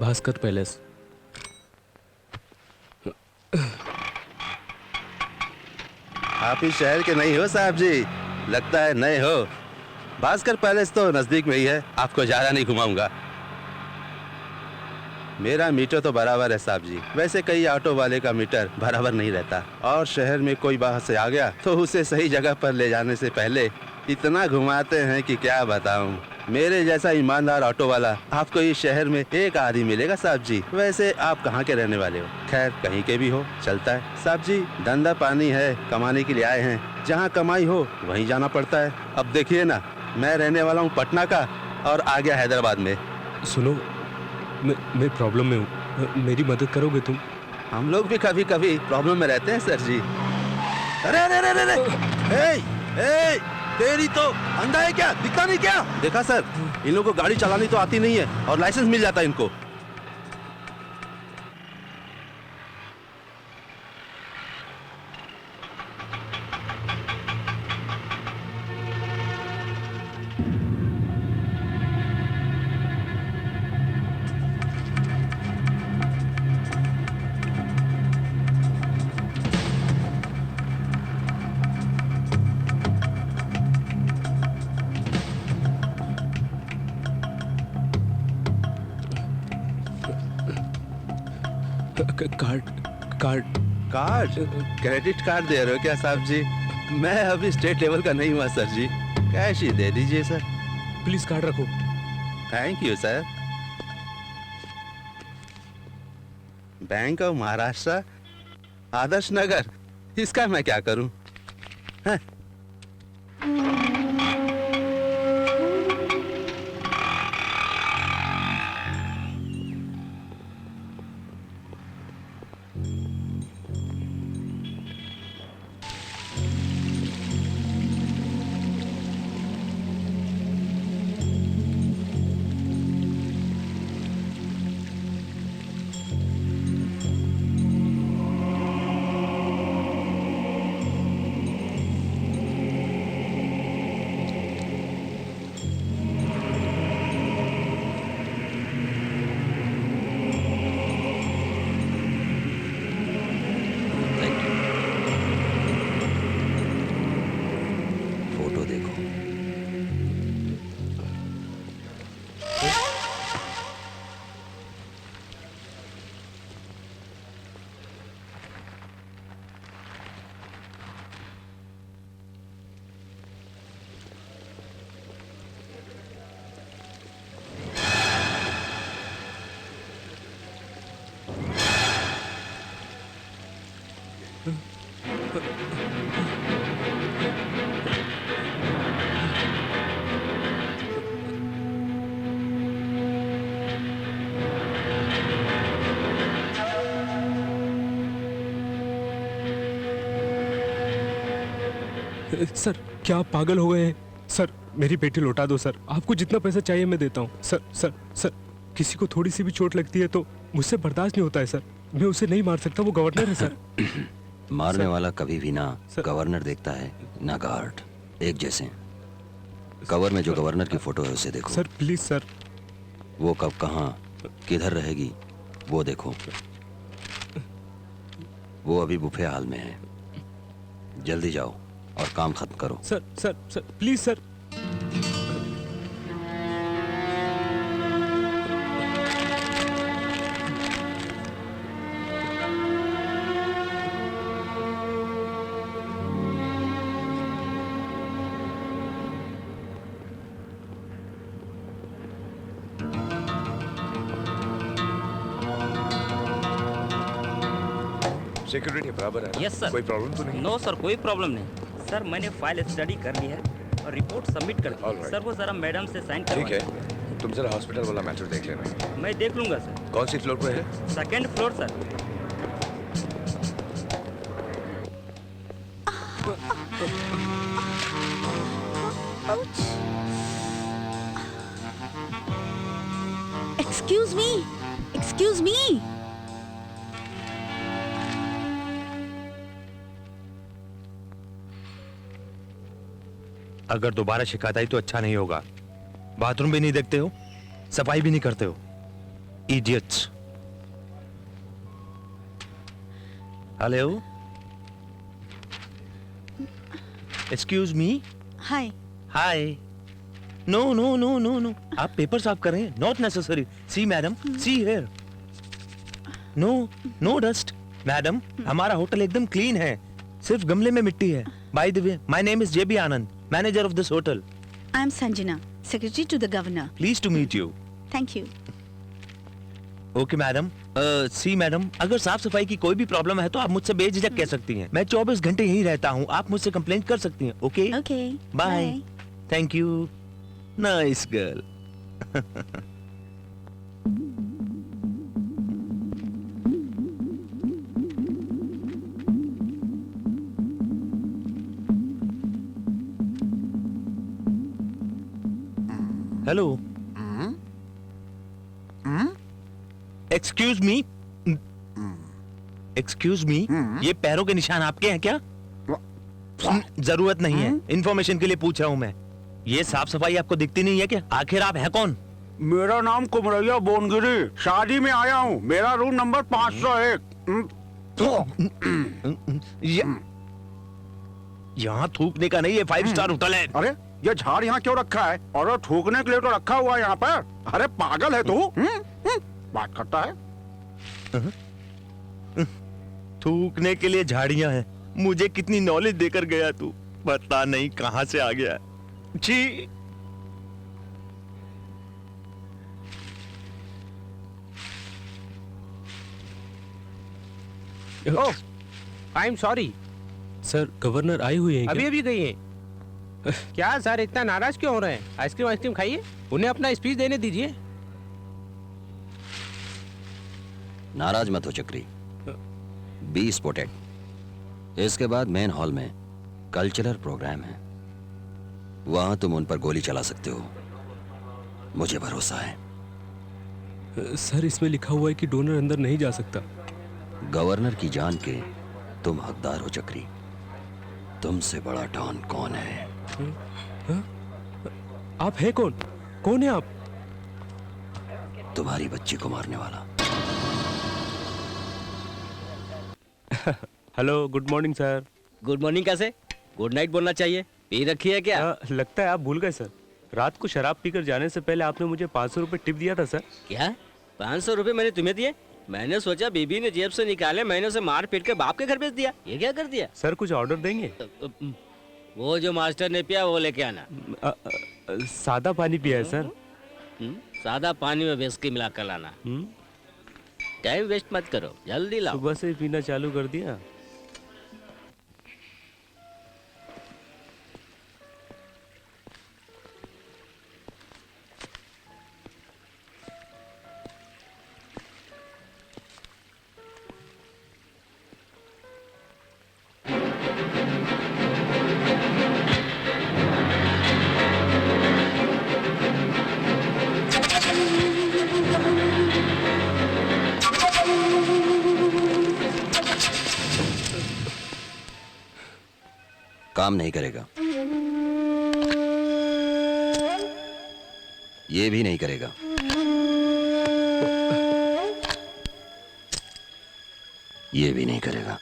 भास्कर पैलेस। आप इस शहर के नहीं हो साहब जी, लगता है नए हो। भास्कर पैलेस तो नजदीक में ही है, आपको ज्यादा नहीं घुमाऊंगा। मेरा मीटर तो बराबर है साहब जी, वैसे कई ऑटो वाले का मीटर बराबर नहीं रहता, और शहर में कोई बाहर से आ गया तो उसे सही जगह पर ले जाने से पहले इतना घुमाते हैं कि क्या बताऊं। मेरे जैसा ईमानदार ऑटो वाला आपको इस शहर में एक आदमी मिलेगा साहब जी। वैसे आप कहाँ के रहने वाले हो? खैर कहीं के भी हो चलता है साहब जी, धंधा पानी है, कमाने के लिए आए हैं, जहाँ कमाई हो वहीं जाना पड़ता है। अब देखिए ना, मैं रहने वाला हूँ पटना का और आ गया हैदराबाद में। सुनो, मैं प्रॉब्लम में हूँ, मेरी मदद करोगे तुम? हम लोग भी कभी कभी प्रॉब्लम में रहते हैं सर जी। अरे अरे अरे अरे, ए, तेरी तो अंधा है क्या? दिखता नहीं क्या? देखा सर, इन लोगों को गाड़ी चलानी तो आती नहीं है और लाइसेंस मिल जाता है इनको। कार्ड क्रेडिट कार्ड दे रहे हो क्या साहब जी? मैं अभी स्टेट लेवल का नहीं हुआ सर जी, कैश ही दे दीजिए सर। प्लीज कार्ड रखो। Thank you sir. Bank of Maharashtra, Adarsh Nagar, इसका मैं क्या करूं? हाँ? सर क्या आप पागल हो गए हैं? सर मेरी बेटी लौटा दो सर, आपको जितना पैसा चाहिए मैं देता हूँ। सर सर सर किसी को थोड़ी सी भी चोट लगती है तो मुझसे बर्दाश्त नहीं होता है सर, मैं उसे नहीं मार सकता, वो गवर्नर है सर। मारने वाला कभी भी ना गवर्नर देखता है ना गार्ड, एक जैसे। कवर में जो गवर्नर की फोटो है उसे देखो। Sir please sir. वो कब कहाँ किधर रहेगी वो देखो। वो अभी बुफे हाल में है, जल्दी जाओ और काम खत्म करो। Sir sir sir please sir. Security बराबर है? Yes sir. कोई प्रॉब्लम तो नहीं? नो सर, कोई प्रॉब्लम नहीं सर। मैंने फाइल स्टडी कर ली है और रिपोर्ट सबमिट कर दी Alright. सर। वो जरा मैडम से साइन ठीक करवाइए। है, तुम जरा हॉस्पिटल वाला मैटर देख लेना। मैं देख लूंगा सर। कौन सी फ्लोर पे है? Second floor sir. Excuse me, excuse मी। अगर दोबारा शिकायत आई तो अच्छा नहीं होगा। बाथरूम भी नहीं देखते हो, सफाई भी नहीं करते हो, idiots. Hello, excuse me. Hi. Hi. No no no no no, आप पेपर साफ कर रहे हैं? Not necessary. See madam, see here. No no dust madam, हमारा होटल एकदम क्लीन है, सिर्फ गमले में मिट्टी है। By the way, my name is JB Anand, manager of this hotel. I am Sanjana, secretary to the governor. Please to meet you. Thank you. Okay madam. See madam, अगर साफ सफाई की कोई भी प्रॉब्लम है तो आप मुझसे बेझिझक कह सकती हैं। मैं 24 घंटे यहीं रहता हूँ, आप मुझसे कंप्लेंट कर सकती हैं। Okay okay, bye. Thank you, nice girl. Hello, excuse me, excuse me, ये पैरों के निशान आपके हैं क्या? जरूरत नहीं है, इंफॉर्मेशन के लिए पूछ रहा हूँ मैं। ये साफ सफाई आपको दिखती नहीं है क्या? आखिर आप है कौन? मेरा नाम कुमरैया बोनगिरी, शादी में आया हूँ। मेरा रूम नंबर 501। यहाँ थूकने का नहीं, ये 5 स्टार होटल है। अरे ये झाड़ यहाँ क्यों रखा है? और थूकने के लिए तो रखा हुआ है यहाँ पर। अरे पागल है तू? बात करता है। थूकने के लिए झाड़ियां हैं। मुझे कितनी नॉलेज देकर गया तू, पता नहीं कहां से आ गया। छी। Oh, I am sorry sir, governor आई हुई है अभी अभी गई है। क्या सर इतना नाराज क्यों हो रहे हैं? आइसक्रीम आइसक्रीम खाइए, उन्हें अपना स्पीच देने दीजिए। नाराज मत हो चक्री, बी स्पॉटेड। इसके बाद मेन हॉल में कल्चरल प्रोग्राम है, वहां तुम उन पर गोली चला सकते हो, मुझे भरोसा है। सर इसमें लिखा हुआ है कि डोनर अंदर नहीं जा सकता। गवर्नर की जान के तुम हकदार हो चक्री, तुमसे बड़ा डॉन कौन है? आप है कौन? कौन है आप? तुम्हारी बच्ची को मारने वाला। Hello, good morning sir. Good morning कैसे? गुड नाइट बोलना चाहिए। पी रखी है क्या? लगता है आप भूल गए सर, रात को शराब पीकर जाने से पहले आपने मुझे 500 रुपए टिप दिया था सर। क्या 500 रुपए मैंने तुम्हें दिए? मैंने सोचा बीबी ने जेब से निकाले, मैंने उसे मार पीट के बाप के घर भेज दिया। ये क्या कर दिया? सर कुछ ऑर्डर देंगे? वो जो मास्टर ने पिया वो लेके आना। सादा पानी पिया है सर। सादा पानी में विस्की मिला कर लाना। टाइम वेस्ट मत करो, जल्दी लाओ। सुबह से पीना चालू कर दिया। काम नहीं करेगा। ये भी नहीं करेगा। ये भी नहीं करेगा।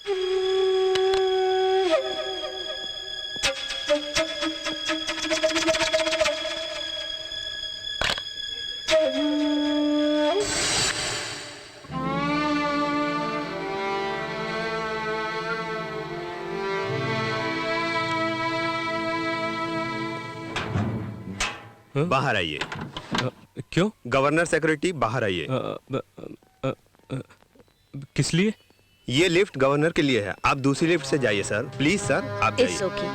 बाहर आइए। क्यों? गवर्नर सेक्रेटरी बाहर आइए। किस लिए? ये लिफ्ट गवर्नर के लिए है, आप दूसरी लिफ्ट से जाइए सर। प्लीज सर, आप जाइए। It's okay.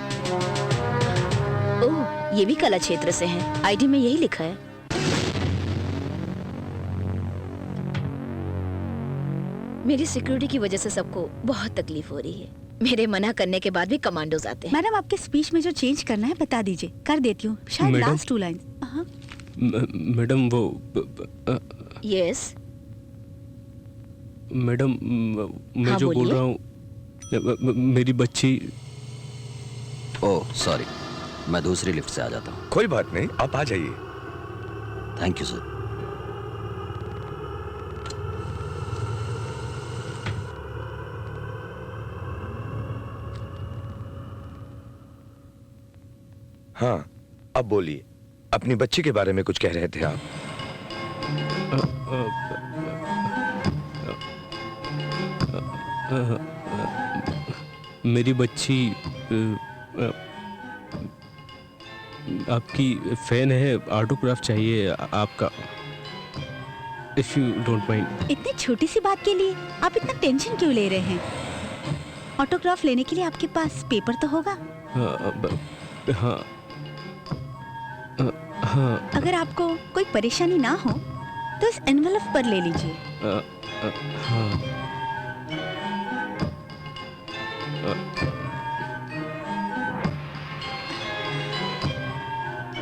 ओह, ये भी कला क्षेत्र से हैं। आईडी में यही लिखा है। मेरी सिक्योरिटी की वजह से सबको बहुत तकलीफ हो रही है। मेरे मना करने के बाद भी कमांडोज आते हैं। मैडम, आपके स्पीच में जो चेंज करना है बता दीजिए, कर देती हूँ। शायद लास्ट 2 लाइंस। मैडम वो यस मैडम, मैं हाँ, जो बोल बोलिए। रहा हूँ, मेरी बच्ची। ओह सॉरी, मैं दूसरी लिफ्ट से आ जाता हूँ। कोई बात नहीं, आप आ जाइए। Thank you sir. हाँ, अब बोलिए, अपनी बच्ची के बारे में कुछ कह रहे थे आप। मेरी बच्ची आपकी फैन है, ऑटोग्राफ चाहिए आपका, इफ यू डोंट माइंड। इतनी छोटी सी बात के लिए आप इतना टेंशन क्यों ले रहे हैं? ऑटोग्राफ लेने के लिए आपके पास पेपर तो होगा। हाँ हाँ। अगर आपको कोई परेशानी ना हो तो इस एनवेलप पर ले लीजिए। हाँ।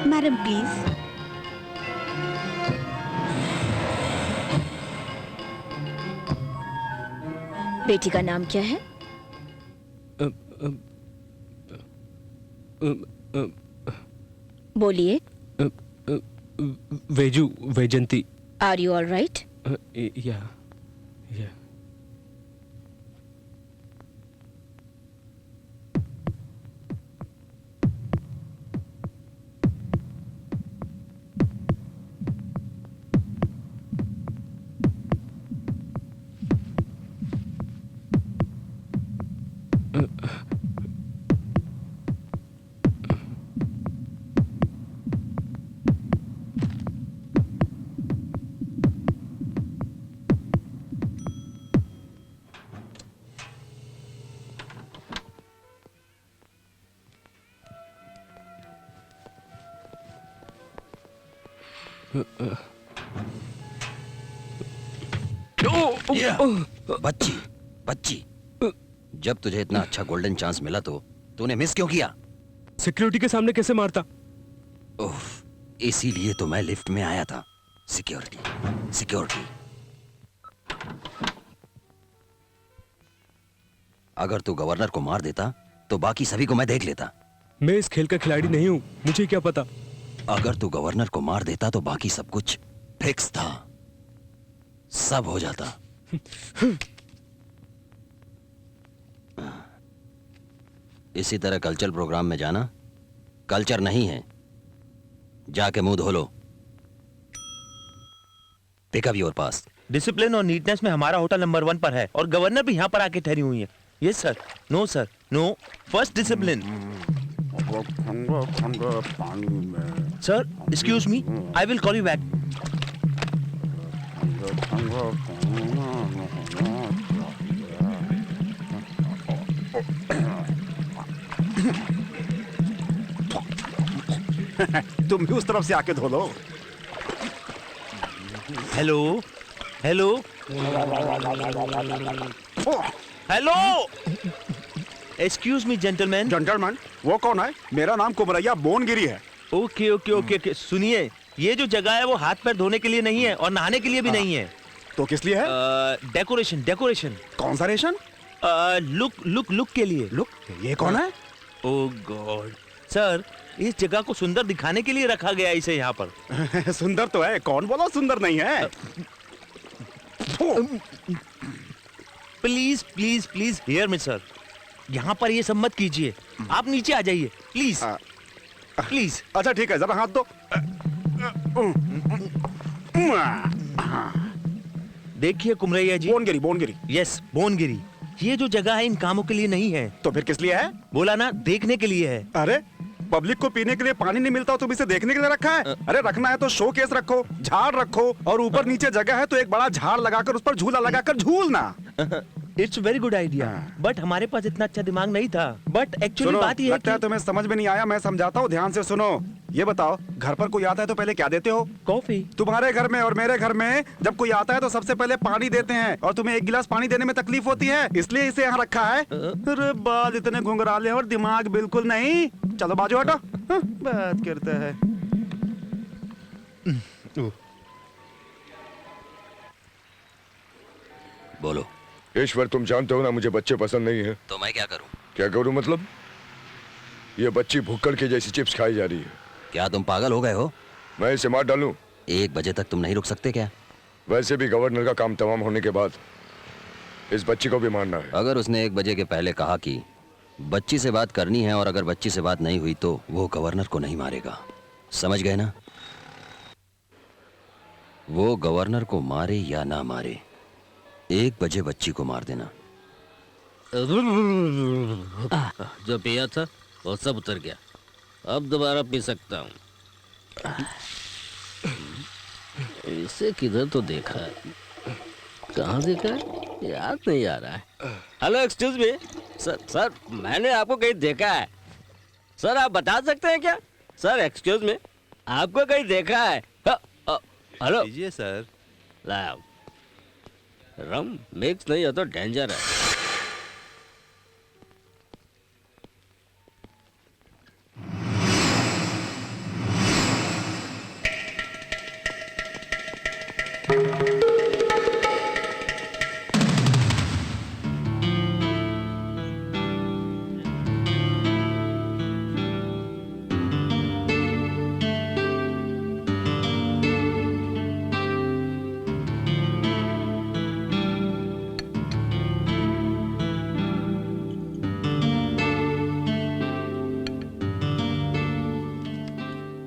Madam please. बेटी का नाम क्या है? बोलिए। Veju, Vaijanti. Are you all right? या बच्ची, बच्ची, जब तुझे इतना अच्छा गोल्डन चांस मिला तो तूने मिस क्यों किया? सिक्योरिटी के सामने कैसे मारता? ओह, इसीलिए तो मैं लिफ्ट में आया था। Security, security. अगर तू गवर्नर को मार देता तो बाकी सभी को मैं देख लेता। मैं इस खेल का खिलाड़ी नहीं हूं, मुझे क्या पता। अगर तू गवर्नर को मार देता तो बाकी सब कुछ फिक्स था, सब हो जाता। इसी तरह कल्चरल प्रोग्राम में जाना कल्चर नहीं है। जाके मुंह धो लो। Pick up your pass. Discipline और नीटनेस में हमारा होटल नंबर 1 पर है और गवर्नर भी यहाँ पर आके ठहरी हुई है। Yes sir. No sir, no. First discipline. Sir, excuse me, I will call you back. तुम भी उस तरफ से आके धो लो। Hello, hello, hello. Excuse me gentleman. Gentleman? वो कौन है? मेरा नाम कुबरैया बोनगिरी है। Okay okay okay okay. सुनिए, ये जो जगह है वो हाथ पैर धोने के लिए नहीं है और नहाने के लिए भी नहीं है। तो किस लिए है? Decoration, decoration. कौन सा रेशन? लुक लुक लुक के लिए। लुक? ये कौन है? ओह गॉड सर, इस जगह को सुंदर दिखाने के लिए रखा गया इसे यहाँ पर। सुंदर तो है, कौन बोला सुंदर नहीं है? Please please please hear me sir, यहाँ पर ये सब मत कीजिए, आप नीचे आ जाइए प्लीज प्लीज। अच्छा ठीक है, जरा हाथ दो। देखिए कुमरैया जी, बोनगिरी बोनगिरी। यस बोनगिरी, ये जो जगह है इन कामों के लिए नहीं है। तो फिर किस लिए है? बोला ना, देखने के लिए है। अरे पब्लिक को पीने के लिए पानी नहीं मिलता, तुम इसे देखने के लिए रखा है? अरे रखना है तो शो केस रखो, झाड़ रखो, और ऊपर नीचे जगह है तो एक बड़ा झाड़ लगाकर उस पर झूला लगाकर झूलना। It's very good idea, but हमारे पास इतना अच्छा दिमाग नहीं था। बट एक्चुअली बात ये है लगता है तुम्हें समझ में नहीं आया, मैं समझाता हूँ, ध्यान से सुनो। ये बताओ, घर पर कोई आता है तो पहले क्या देते हो? कॉफी। तुम्हारे घर में और मेरे घर में जब कोई आता है तो सबसे पहले पानी देते हैं, और तुम्हें एक गिलास पानी देने में तकलीफ होती है, इसलिए इसे यहाँ रखा है। अरे बाल इतने घुंघराले और दिमाग बिल्कुल नहीं। चलो बाजू हटो, बात करता है। बोलो। ईश्वर, तुम जानते हो ना मुझे बच्चे पसंद नहीं है। तो मैं क्या करूं? क्या करूं मतलब? ये बच्ची भुक्कड़ के जैसी चिप्स खाई जा रही है। क्या तुम पागल हो गए हो? मैं इसे मार डालूं? 1 बजे तक तुम नहीं रुक सकते क्या? वैसे भी गवर्नर का काम तमाम होने के बाद इस बच्ची को भी मारना है। अगर उसने 1 बजे के पहले कहा कि बच्ची से बात करनी है, और अगर बच्ची से बात नहीं हुई तो वो गवर्नर को नहीं मारेगा, समझ गए ना? वो गवर्नर को मारे या ना मारे, 1 बजे बच्ची को मार देना। जो पिया था वो सब उतर गया, अब दोबारा पी सकता हूँ। इसे किधर तो देखा है, कहाँ देखा है याद नहीं आ रहा है। हेलो एक्सक्यूज मी सर, मैंने आपको कहीं देखा है सर, आप बता सकते हैं क्या? सर एक्सक्यूज मी, आपको कहीं देखा है? Hello sir. लाओ, रम मिक्स नहीं हो तो डेंजर है।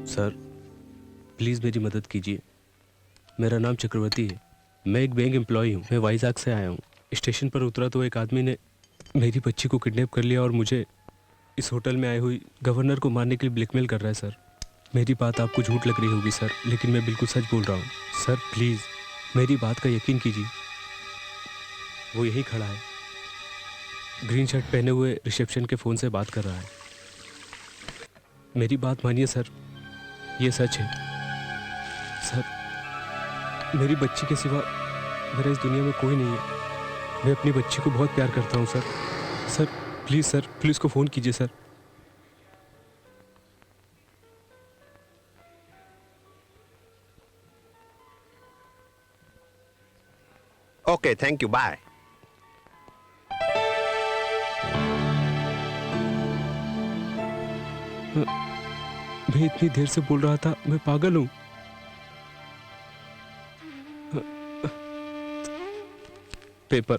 सर प्लीज़ मेरी मदद कीजिए, मेरा नाम चक्रवर्ती है, मैं एक बैंक एम्प्लॉय हूँ, मैं वाइजाग से आया हूँ। स्टेशन पर उतरा तो एक आदमी ने मेरी बच्ची को किडनैप कर लिया और मुझे इस होटल में आई हुई गवर्नर को मारने के लिए ब्लैकमेल कर रहा है। सर मेरी बात आपको झूठ लग रही होगी सर, लेकिन मैं बिल्कुल सच बोल रहा हूँ। सर प्लीज़ मेरी बात का यकीन कीजिए। वो यहीं खड़ा है, ग्रीन शर्ट पहने हुए रिसेप्शन के फ़ोन से बात कर रहा है। मेरी बात मानिए सर, ये सच है। सर मेरी बच्ची के सिवा मेरा इस दुनिया में कोई नहीं है, मैं अपनी बच्ची को बहुत प्यार करता हूँ सर। सर प्लीज़ को फ़ोन कीजिए sir. Okay thank you, bye. मैं इतनी देर से बोल रहा था, मैं पागल हूँ। पेपर।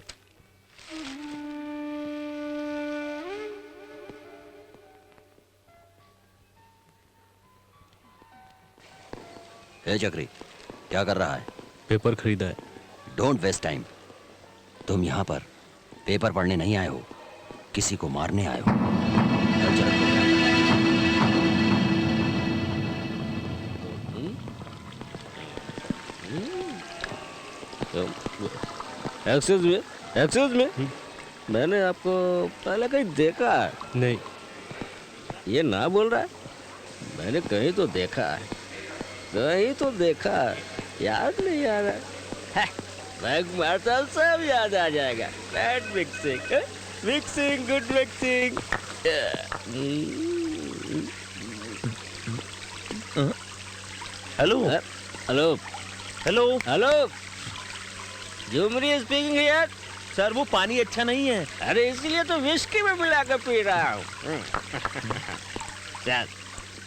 ए चक्री, क्या कर रहा है? पेपर खरीदा है। Don't waste time. तुम यहाँ पर पेपर पढ़ने नहीं आए हो, किसी को मारने आए हो। चल चल। एक्सक्यूज मी, मैंने आपको पहले कहीं देखा है। नहीं। ये ना बोल रहा है, मैंने कहीं तो देखा है, कहीं तो देखा है, याद नहीं आ रहा है। बैग मारता सब याद आ जाएगा। Bad mixing, mixing, good mixing. Hello hello hello hello, Jhumri speaking here. Sir वो पानी अच्छा नहीं है। अरे इसलिए तो विस्की में मिला कर पी रहा हूँ।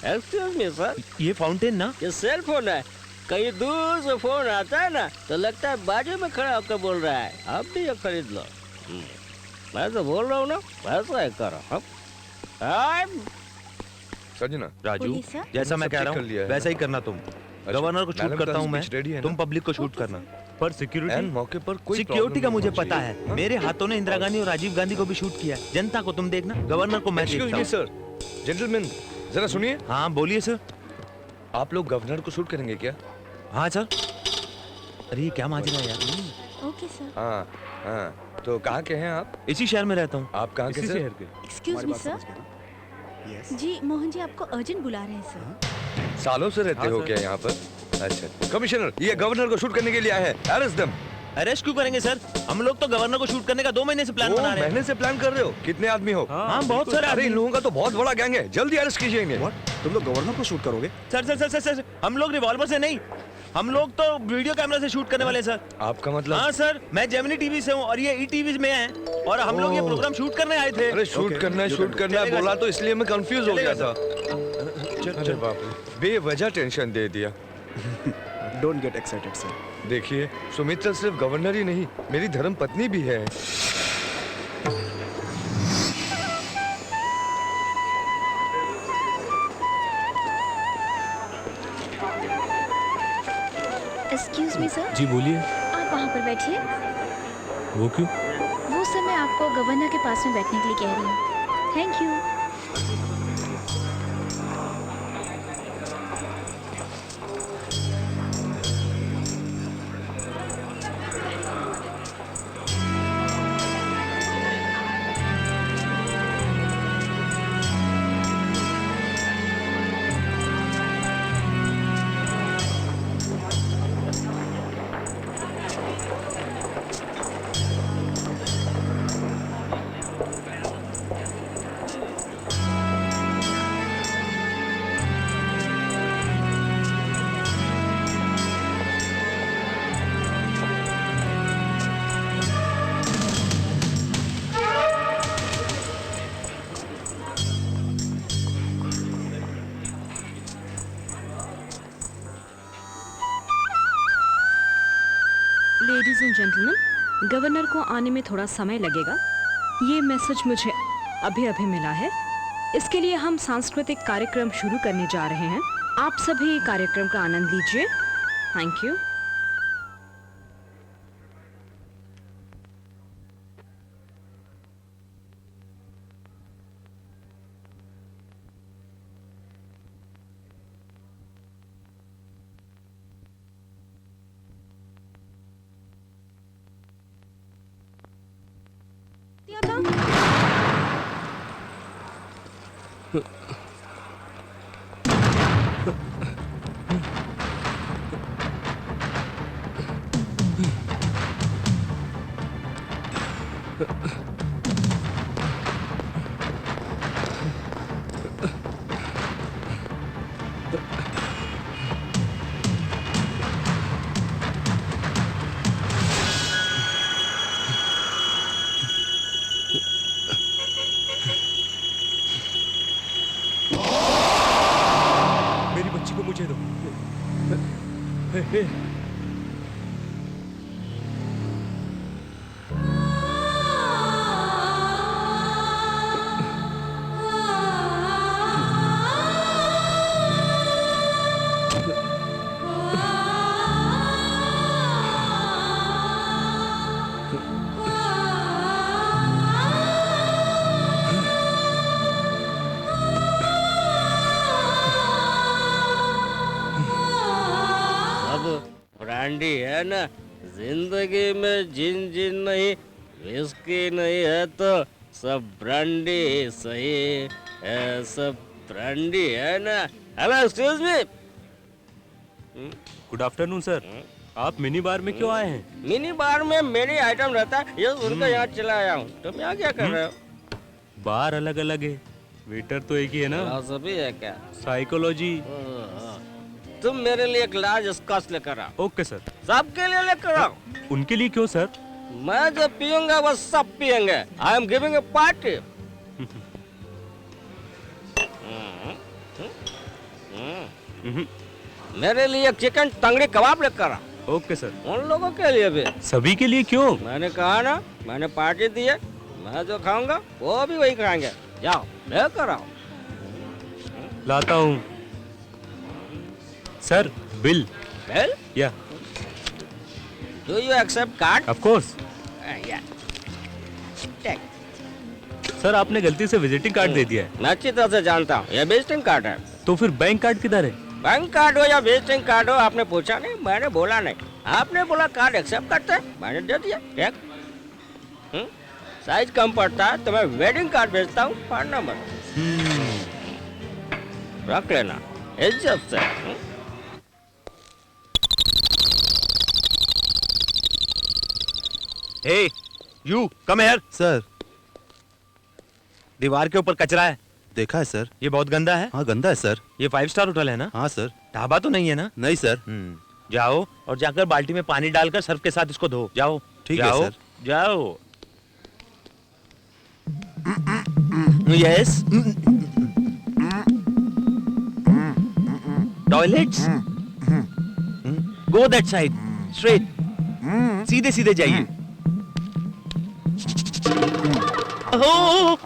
एक्सक्यूज मी सर, ये फाउंटेन ना? ये सेल फोन है। कहीं दूर से फोन आता है ना तो लगता है बाजू में खड़ा होकर बोल रहा है, आप भी ये खरीद लो। मैं तो बोल रहा हूँ ना, वैसा ही करो। संजना, राजू जैसा मैं कह रहा हूँ वैसा ही करना तुम। गवर्नर को शूट करता हूँ मैं, तुम पब्लिक को शूट करना। पर सिक्योरिटी मौके पर कोई सिक्योरिटी का मुझे पता है। मेरे हाथों ने इंदिरा गांधी और राजीव गांधी को भी शूट किया। जनता को तुम देखना, गवर्नर को मैं देखता हूँ। सर, जेंटलमैन जरा सुनिए। हाँ बोलिए सर। आप लोग गवर्नर को शूट करेंगे क्या? हाँ सर। अरे ये क्या माजरा है यार। Okay sir. हाँ हाँ, तो कहाँ के हैं आप? इसी शहर में रहता हूँ। आप कहाँ के सर? शहर के। Excuse me sir. जी मोहन जी आपको अर्जेंट बुला रहे हैं सर। सालों से रहते हो क्या यहाँ पर? अच्छा कमिश्नर, ये गवर्नर को शूट करने के लिए आए हैं। Arrest them. अरेस्ट क्यों करेंगे सर? हम लोग तो गवर्नर को शूट करने का 2 महीने से प्लान बना रहे हैं। महीने से प्लान कर रहे हो? कितने आदमी हो? हाँ बहुत सारे। अरे इन लोगों का तो बहुत बड़ा गैंग है, जल्दी अरेस्ट कीजिए इन्हें। तुम लोग गवर्नर को शूट करोगे? सर सर सर सर हम लोग रिवॉल्वर से नहीं, हम लोग तो वीडियो कैमरा से शूट करने वाले हैं सर। आपका मतलब? हाँ सर, मैं जेमिनी टीवी से हूँ और ये ईटीवी में है और हम लोग ये प्रोग्राम शूट करने आए थे। अरे शूट करना है बोला तो इसलिए मैं कंफ्यूज हो गया था। अरे बाप रे, बेवजह टेंशन दे दिया। Don't get excited sir. देखिए सुमित्रा सिर्फ गवर्नर ही नहीं, मेरी धर्म पत्नी भी है। Excuse me sir. जी बोलिए। आप वहाँ पर बैठिए। वो क्यों? वो सर मैं आपको गवर्नर के पास में बैठने के लिए कह रही हूँ। Thank you. Ladies and gentleman, governor को आने में थोड़ा समय लगेगा। ये मैसेज मुझे अभी अभी मिला है। इसके लिए हम सांस्कृतिक कार्यक्रम शुरू करने जा रहे हैं। आप सभी कार्यक्रम का आनंद लीजिए। Thank you. मेरी बच्ची को मुझे दो। ब्रांडी है ना, जिंदगी में जिन जिन नहीं, विस्की नहीं है तो सब ब्रांडी सही है, सब ब्रांडी है ना। हेलो एक्सक्यूज मी। Good afternoon sir. आप मिनी बार में क्यों आए हैं? मिनी बार में मेरी आइटम रहता है, ये सुनकर यहाँ चला आया हूँ। तुम यहाँ क्या कर रहे हो? बार अलग अलग है, वेटर तो एक ही है ना। फिलोसफी है क्या? साइकोलॉजी। तुम मेरे लिए एक लार्ज स्कॉच लेकर आओ। Okay sir. सबके लिए लेकर आओ। उनके लिए क्यों सर? मैं जो पीऊंगा वो सब पियेंगे। I am giving a party. मेरे लिए चिकन तंगड़ी कबाब लेकर आ। Okay sir. उन लोगों के लिए भी। सभी के लिए क्यों? मैंने कहा ना, मैंने पार्टी दी है, मैं जो खाऊंगा वो भी वही खाएंगे। जाओ लेकर आओ। लाता हूँ sir. Bill. Bill? Yeah. Do you accept card? Of course. Yeah. Take. Sir आपने गलती से विजिटिंग कार्ड दे दिया है। मैं अच्छी तरह से जानता हूँ, ये विजिटिंग कार्ड है। तो फिर बैंक कार्ड किधर है? बैंक कार्ड हो या विजिटिंग कार्ड हो, आपने पूछा नहीं, मैंने बोला नहीं। आपने बोला कार्ड एक्सेप्ट करते हैं, मैंने दे दिया। टेक। साइज कम पड़ता है तो मैं वेडिंग कार्ड भेजता हूँ, पढ़ना मत। रख लेना इज्जत से। हे यू कम हियर। सर दीवार के ऊपर कचरा है। देखा है सर। ये बहुत गंदा है। हाँ गंदा है सर। ये 5 स्टार होटल है ना? हाँ सर। ढाबा तो नहीं है ना? नहीं सर। जाओ और जाकर बाल्टी में पानी डालकर सर्फ के साथ इसको धो। जाओ। ठीक है सर। जाओ। Yes. Toilets. Go that side straight. सीधे सीधे जाइए। Oh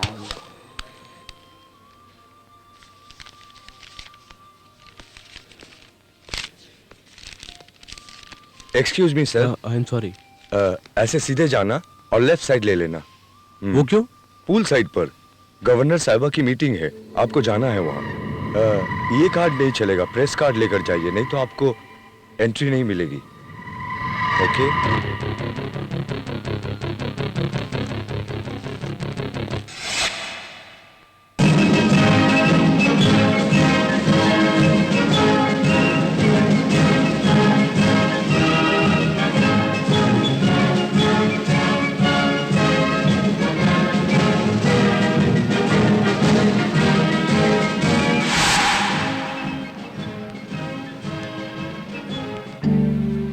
excuse me sir. I am sorry. ऐसे सीधे जाना और लेफ्ट साइड ले लेना। वो क्यों? पूल साइड पर गवर्नर साहिबा की मीटिंग है, आपको जाना है वहाँ। ये कार्ड नहीं चलेगा, प्रेस कार्ड लेकर जाइए, नहीं तो आपको एंट्री नहीं मिलेगी। ओके?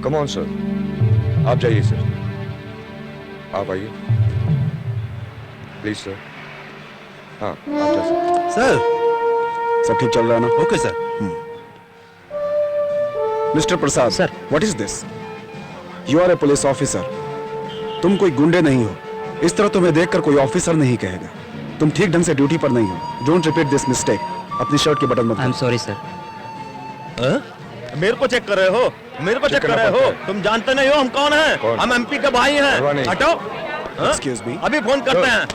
कम ऑन सर, आप जाइए सर, आप आइए प्लीज सर। हाँ आप जा सकते। सर सब ठीक चल रहा है ना? Okay sir. Mister Prasad sir, what is this? You are a police officer, तुम कोई गुंडे नहीं हो। इस तरह तुम्हें देखकर कोई ऑफिसर नहीं कहेगा। तुम ठीक ढंग से ड्यूटी पर नहीं हो। Don't repeat this mistake. अपनी शर्ट के बटन मत। आई एम सॉरी सर। मेरे को चेक कर रहे हो? मेरे को चेक कर रहे हो? तुम जानते नहीं हो हम कौन हैं? हम एमपी के भाई हैं। हटो। एक्सक्यूज मी, अभी फोन करते हैं।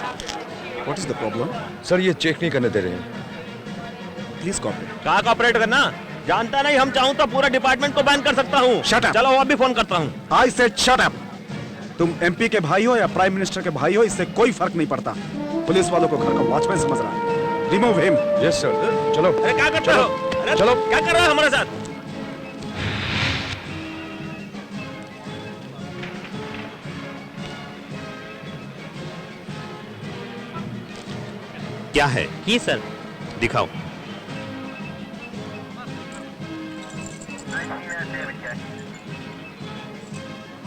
What is the problem? Sir ये चेक नहीं करने दे रहे हैं। Please cooperate. कहाँ कॉपरेट करना? जानता नहीं, हम चाहूँ तो पूरा डिपार्टमेंट को बैन कर सकता हूँ। Shut up. चलो अभी फोन करता हूँ। I said shut up. तुम एमपी के भाई हो या प्राइम मिनिस्टर के भाई हो, इससे कोई फर्क नहीं पड़ता। पुलिस वालों को घर का वॉचमैन समझ रहा है। Remove him. Yes sir. चलो। अरे क्या करते हो? अरे चलो। क्या कर रहे हो हमारे साथ? क्या है ये सर? दिखाओ।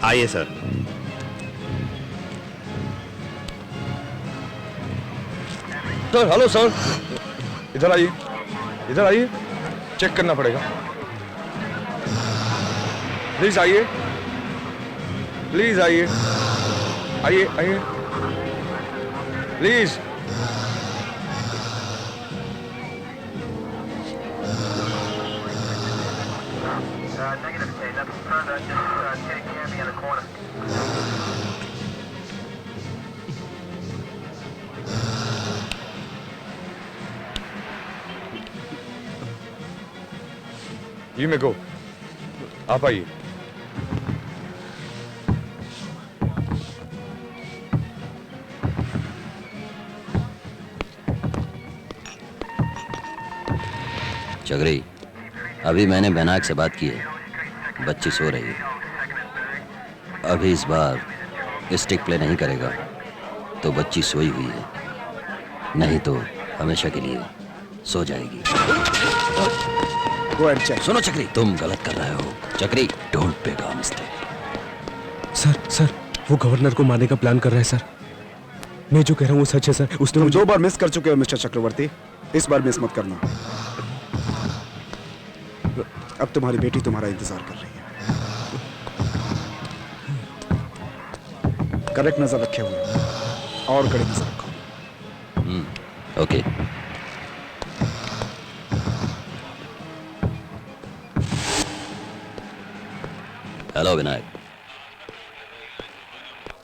आइए सर। सर हेलो सर, इधर आइए, इधर आइए, चेक करना पड़ेगा। प्लीज आइए, प्लीज आइए, आइए आइए प्लीज। You may go. आप आइए। चगरी, अभी मैंने बैनाक से बात की है, बच्ची सो रही है। अभी इस बार स्टिक प्ले नहीं करेगा तो बच्ची सोई हुई है, नहीं तो हमेशा के लिए सो जाएगी। सुनो चक्री, तुम गलत कर रहे हो। चक्री, don't make a mistake. Sir वो गवर्नर को मारने का प्लान कर रहा है सर। मैं जो कह रहा हूँ वो सच है सर। उसने तुम 2 बार मिस कर चुके हो मिस्टर चक्रवर्ती, इस बार मिस मत करना। अब तुम्हारी बेटी तुम्हारा इंतजार कर रही है। करेक्ट नजर रखे हुए और कड़ी नजर रखो। ओके। हेलो विनायक,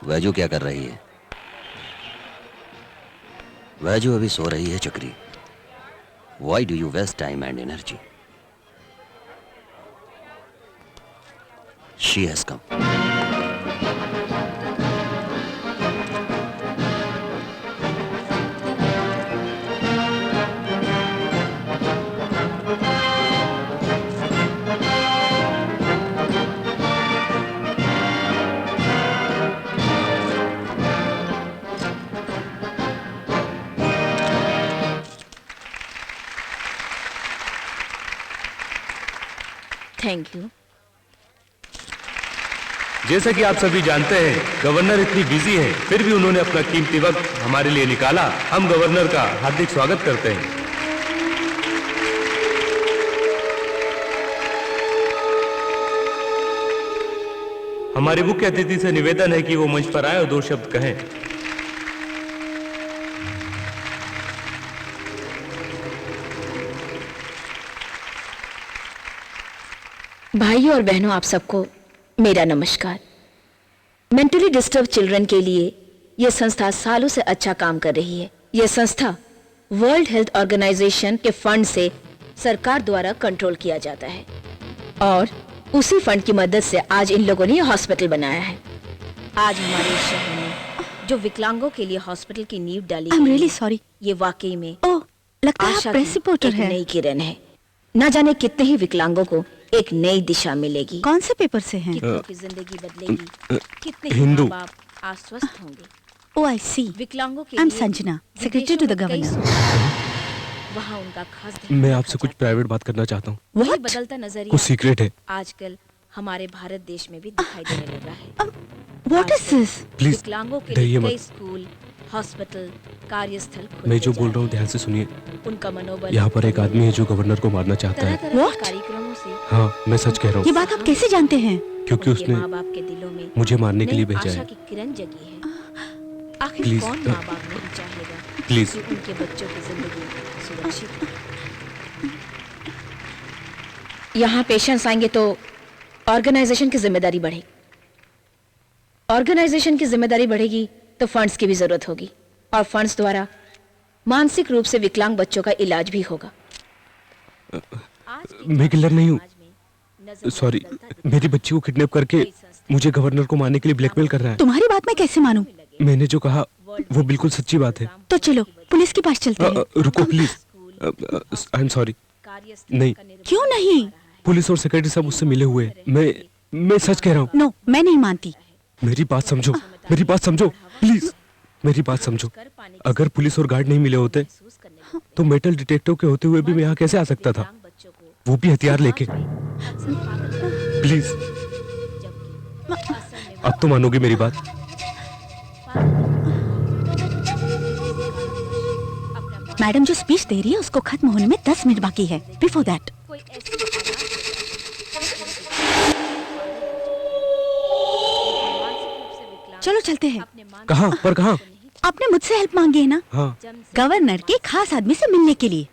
वैजू क्या कर रही है? वैजू अभी सो रही है Chakri. Why do you waste time and energy? She has come. Thank you. जैसा कि आप सभी जानते हैं, गवर्नर इतनी बिजी हैं, फिर भी उन्होंने अपना कीमती वक्त हमारे लिए निकाला। हम गवर्नर का हार्दिक स्वागत करते हैं। हमारे मुख्य अतिथि से निवेदन है कि वो मंच पर आए और 2 शब्द कहें। भाइयों और बहनों, आप सबको मेरा नमस्कार। मेंटली डिस्टर्ब चिल्ड्रन के लिए यह संस्था सालों से अच्छा काम कर रही है। यह संस्था वर्ल्ड हेल्थ ऑर्गेनाइजेशन के फंड से सरकार द्वारा कंट्रोल किया जाता है और उसी फंड की मदद से आज इन लोगों ने यह हॉस्पिटल बनाया है। आज हमारे शहर में जो विकलांगों के लिए हॉस्पिटल की नींव डाली I'm really sorry. ये वाकई में लगता है आशा प्रेस की रिपोर्टर एक है। नई किरण है। न जाने कितने ही विकलांगों को एक नई दिशा मिलेगी। कौन से पेपर से हैं? कितनों की जिंदगी बदलेगी, कितने ही हिंदू। माँ बाप आश्वस्त होंगे। Oh, I see. विकलांगों के I'm लिए Sanjana, secretary to the governor. वहाँ उनका खास ध्यान मैं रखा आपसे कुछ प्राइवेट बात करना चाहता हूँ। वही बदलता नजरिया कुछ सीक्रेट है। आजकल हमारे भारत देश में भी दिखाई देने लगा है। What is this? प्लीज विकलांगों के डरिए लिए मत। कई स्कूल, हॉस्पिटल, कार्यस्थल खुलते मैं जो जा बोल रहे रहा हूँ ध्यान से सुनिए। हैं। उनका मनोबल यहाँ पर एक आदमी है जो गवर्नर को मारना चाहता तरह है। तरह के कार्यक्रमों से हाँ, मैं सच कह रहा ये हूँ, बात आप कैसे जानते हैं? क्योंकि उनके उसने माँ बाप के दिलों में मुझे मारने के नई लिए भेजा आशा है। की किरण जगी है। आखिर प्लीज, कौन माँ बाप नहीं चाहेगा प्लीज। कि उनके बच्चों की जिंदगी सुरक्षित हो। यहाँ पेशेंट्स आएंगे तो ऑर्गेनाइजेशन की जिम्मेदारी बढ़ेगी। ऑर्गेनाइजेशन की जिम्मेदारी बढ़ेगी तो फंड्स की भी जरूरत होगी और फंड्स द्वारा मानसिक रूप से विकलांग बच्चों का इलाज भी होगा। मैं किलर नहीं हूँ। सॉरी, मेरी बच्ची को किडनैप करके मुझे गवर्नर को मारने के लिए ब्लैकमेल कर रहा है। तुम्हारी बात मैं कैसे मानूं? मैंने जो कहा वो बिल्कुल सच्ची बात है। तो चलो पुलिस के पास चलते हैं। रुको प्लीज। I am sorry. नहीं, क्यों नहीं? पुलिस और सेक्रेटरी सब उससे मिले हुए हैं। मैं सच कह रहा हूँ। नो, मैं नहीं मानती। मेरी बात समझो, मेरी बात समझो प्लीज, मेरी बात समझो। अगर पुलिस और गार्ड नहीं मिले होते तो मेटल डिटेक्टिव के होते हुए भी मैं यहाँ कैसे आ सकता था, वो भी हथियार लेके। प्लीज, अब तो मानोगे मेरी बात। मैडम जो स्पीच दे रही है उसको खत्म होने में 10 मिनट बाकी है। बिफोर दैट चलो चलते हैं। कहाँ पर कहाँ? आपने मुझसे हेल्प मांगी है ना? हाँ। गवर्नर के खास आदमी से मिलने के लिए।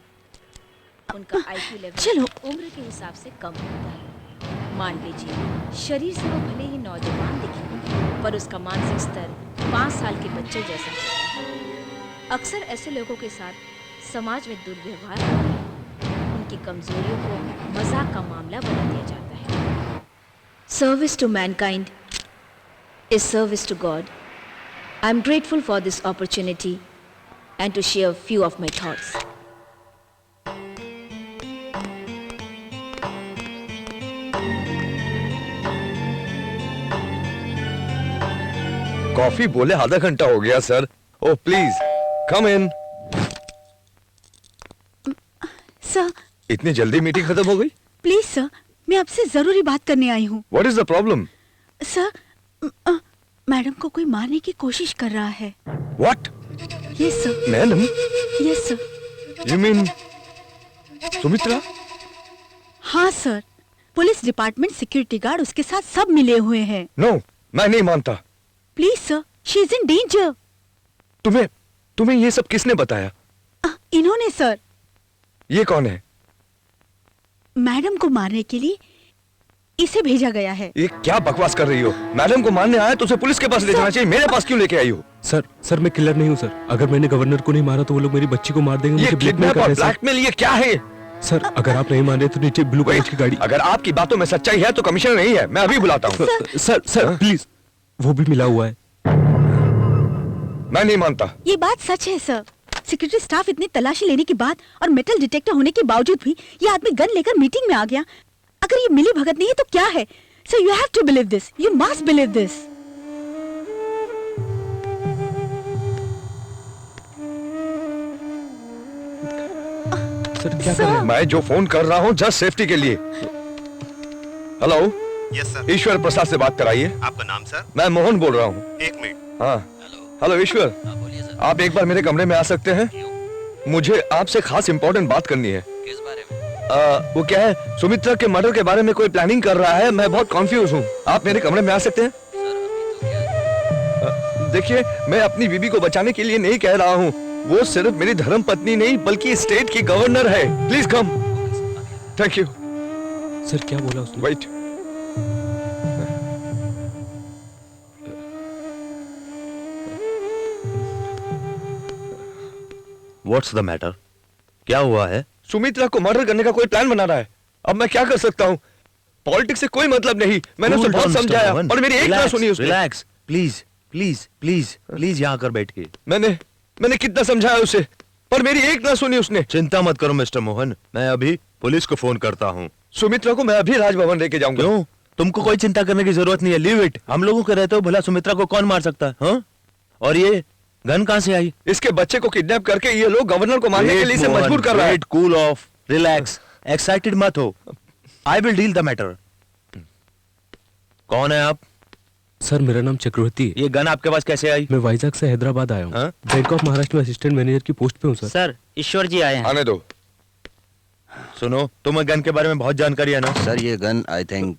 उनका IQ लेवल चलो। उम्र के हिसाब से कम होता है। मान लीजिए शरीर से वो भले ही नौजवान दिखे पर उसका मानसिक स्तर 5 साल के बच्चे जैसा होता है। अक्सर ऐसे लोगों के साथ समाज में दुर्व्यवहार होता है। उनकी कमजोरियों को मजाक का मामला बना दिया जाता है। Service to mankind is service to God. I am grateful for this opportunity and to share a few of my thoughts. Coffee बोले आधा घंटा हो गया sir. Oh please come in. Sir, इतनी जल्दी मीटिंग खत्म हो गई? प्लीज सर, मैं आपसे जरूरी बात करने आई हूँ। What is the problem? Sir, madam को कोई मारने की कोशिश कर रहा है। What? Yes sir. Madam? Yes sir. You mean Sumitra? हाँ sir, police department, security guard उसके साथ सब मिले हुए हैं। No, मैं नहीं मानता। Please sir, she is in danger. तुम्हें ये सब किसने बताया? इन्होंने सर। ये कौन है? मैडम को मारने के लिए इसे भेजा गया है। ये क्या बकवास कर रही हो? मैडम को मारने आया तो उसे पुलिस के पास ले जाना चाहिए, मेरे पास क्यों लेके आई हो? सर मैं किलर नहीं हूँ सर। अगर मैंने गवर्नर को नहीं मारा तो वो लोग मेरी बच्ची को मार देंगे। ये किडनैप और ब्लैकमेल ये क्या है? सर अगर आप नहीं मान रहे तो नीचे ब्लू कलर की गाड़ी। अगर आपकी बातों में सच्चाई है तो कमिश्नर नहीं है, मैं अभी बुलाता हूँ। सर प्लीज, वो भी मिला हुआ है। मैं नहीं मानता। ये बात सच है सर। सिक्योरिटी स्टाफ इतनी तलाशी लेने के बाद और मेटल डिटेक्टर होने के बावजूद भी ये आदमी गन लेकर मीटिंग में आ गया। अगर ये मिली भगत नहीं है तो क्या है? Sir you have to believe this, you must believe this. Sir क्या कर रहे हैं? मैं जो फोन कर रहा हूँ जस्ट सेफ्टी के लिए। Hello. Yes sir. Ishwar Prasad से बात कराइए। आपका नाम सर? मैं मोहन बोल रहा हूँ। एक मिनट। हाँ हेलो ईश्वर, आप एक बार मेरे कमरे में आ सकते हैं? मुझे आपसे खास इंपॉर्टेंट बात करनी है। किस बारे में? वो क्या है, सुमित्रा के मर्डर के बारे में कोई प्लानिंग कर रहा है, मैं बहुत कंफ्यूज हूँ। आप मेरे कमरे में आ सकते हैं? देखिए, मैं अपनी बीबी को बचाने के लिए नहीं कह रहा हूँ, वो सिर्फ मेरी धर्म पत्नी नहीं बल्कि स्टेट की गवर्नर है। Please come. Thank you. Sir क्या बोला उसने? वेट। What's the matter? क्या हुआ है? सुमित्रा को मर्डर करने का कोई प्लान बना रहा है। अब मैं क्या कर सकता हूँ? पॉलिटिक्स से कोई मतलब नहीं। मैंने उसे बहुत समझाया और मेरी एक ना सुनी उसने। Relax, please please please please यहाँ कर बैठिए। मैंने कितना समझाया उसे, पर मेरी एक ना सुनी उसने। चिंता मत करो मिस्टर मोहन, मैं अभी पुलिस को फोन करता हूँ। सुमित्रा को मैं अभी राजभवन लेके जाऊंगा। क्यों? तुमको कोई चिंता करने की जरूरत नहीं है, लीव इट। हम लोगों के रहते हो भला सुमित्रा को कौन मार सकता है? हाँ? और ये गन कहाँ से आई? इसके बच्चे को किडनैप करके ये लोग गवर्नर को मारने के लिए इसे मजबूर कर रहा है। कूल ऑफ, रिलैक्स, एक्साइटेड मत हो। I will deal the matter. कौन है आप? सर मेरा नाम चक्रवर्ती है। ये गन आपके पास कैसे आई? मैं वाइजैक से हैदराबाद आया हूँ। बैंक ऑफ महाराष्ट्र में असिस्टेंट मैनेजर की पोस्ट पे हूँ सर। सर ईश्वर जी आए हैं। आने दो। सुनो, तुम्हें गन के बारे में बहुत जानकारी है ना? सर ये गन आई थिंक।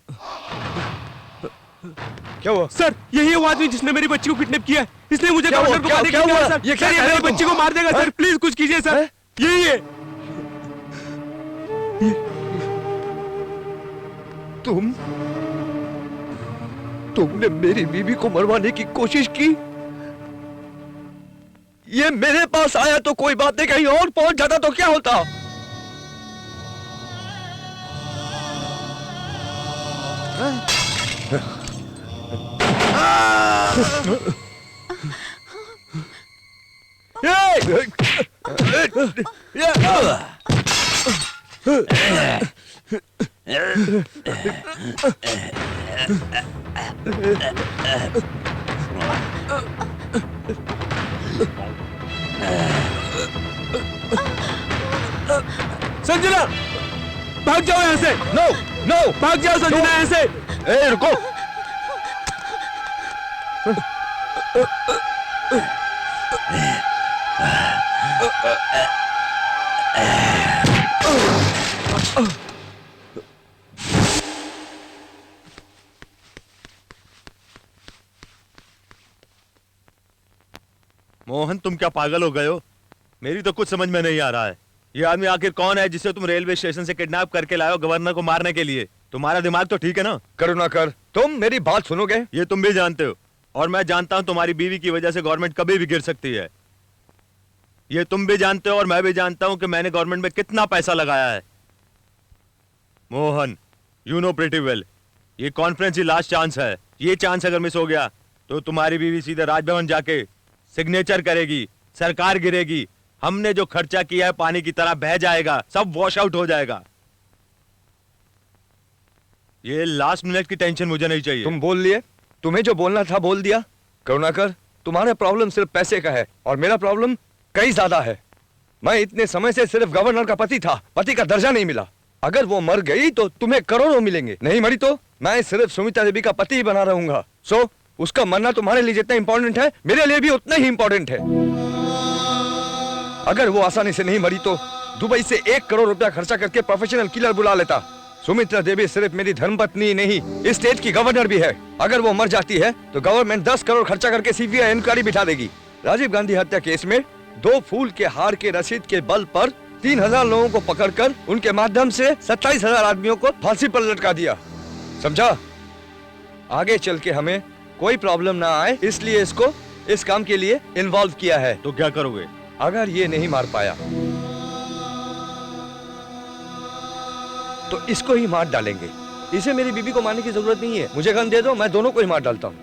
क्या हुआ? सर यही वो आदमी जिसने मेरी बच्ची को किडनैप किया है, इसलिए मुझे गवर्नर को मारने के लिए हुआ? सर। ये क्या सर, ये कह रहे मेरी हो बच्ची को मार देगा सर, प्लीज कुछ कीजिए सर। यही है। तुमने मेरी बीबी को मरवाने की कोशिश की। ये मेरे पास आया तो कोई बात नहीं, कहीं और पहुंच जाता तो क्या होता? संजना भाग जाओ यहाँ से। नो नो, भाग जाओ संजना यहाँ से। ए रुको। मोहन तुम क्या पागल हो गए हो? मेरी तो कुछ समझ में नहीं आ रहा है। ये आदमी आखिर कौन है जिसे तुम रेलवे स्टेशन से किडनैप करके लाए हो गवर्नर को मारने के लिए? तुम्हारा दिमाग तो ठीक है ना? करुणाकर, तुम मेरी बात सुनोगे? ये तुम भी जानते हो और मैं जानता हूं तुम्हारी बीवी की वजह से गवर्नमेंट कभी भी गिर सकती है। ये तुम भी जानते हो और मैं भी जानता हूं कि मैंने गवर्नमेंट में कितना पैसा लगाया है। Mohan, you know pretty well, ये कॉन्फ्रेंस ही लास्ट चांस है। ये चांस अगर मिस हो गया तो तुम्हारी बीवी सीधे राजभवन जाके सिग्नेचर करेगी, सरकार गिरेगी, हमने जो खर्चा किया है पानी की तरह बह जाएगा, सब वॉश आउट हो जाएगा। ये लास्ट मिनट की टेंशन मुझे नहीं चाहिए। तुम बोल लिए, तुम्हें जो बोलना था बोल दिया। करुणाकर, तुम्हारा प्रॉब्लम सिर्फ पैसे का है और मेरा प्रॉब्लम कई ज्यादा है। मैं इतने समय से सिर्फ गवर्नर का पति था, पति का दर्जा नहीं मिला। अगर वो मर गई तो तुम्हें करोड़ों मिलेंगे, नहीं मरी तो मैं सिर्फ सुमित्रा देवी का पति ही बना रहूंगा। सो उसका मरना तुम्हारे लिए जितना इंपॉर्टेंट है मेरे लिए भी उतना ही इंपॉर्टेंट है। अगर वो आसानी से नहीं मरी तो दुबई से 1 करोड़ रुपया खर्चा करके प्रोफेशनल किलर बुला लेता। सुमित्रा देवी सिर्फ मेरी धर्मपत्नी नहीं, इस स्टेट की गवर्नर भी है। अगर वो मर जाती है तो गवर्नमेंट 10 करोड़ खर्चा करके सीबीआई इंक्वायरी बिठा देगी। राजीव गांधी हत्या केस में 2 फूल के हार के रसीद के बल पर 3000 लोगों को पकड़कर उनके माध्यम से 27,000 आदमियों को फांसी पर लटका दिया। समझा? आगे चल के हमें कोई प्रॉब्लम ना आए इसलिए इसको इस काम के लिए इन्वॉल्व किया है। तो क्या करोगे अगर ये नहीं मार पाया तो इसको ही मार डालेंगे। इसे मेरी बीबी को मारने की जरूरत नहीं है, मुझे गन दे दो, मैं दोनों को ही मार डालता हूँ।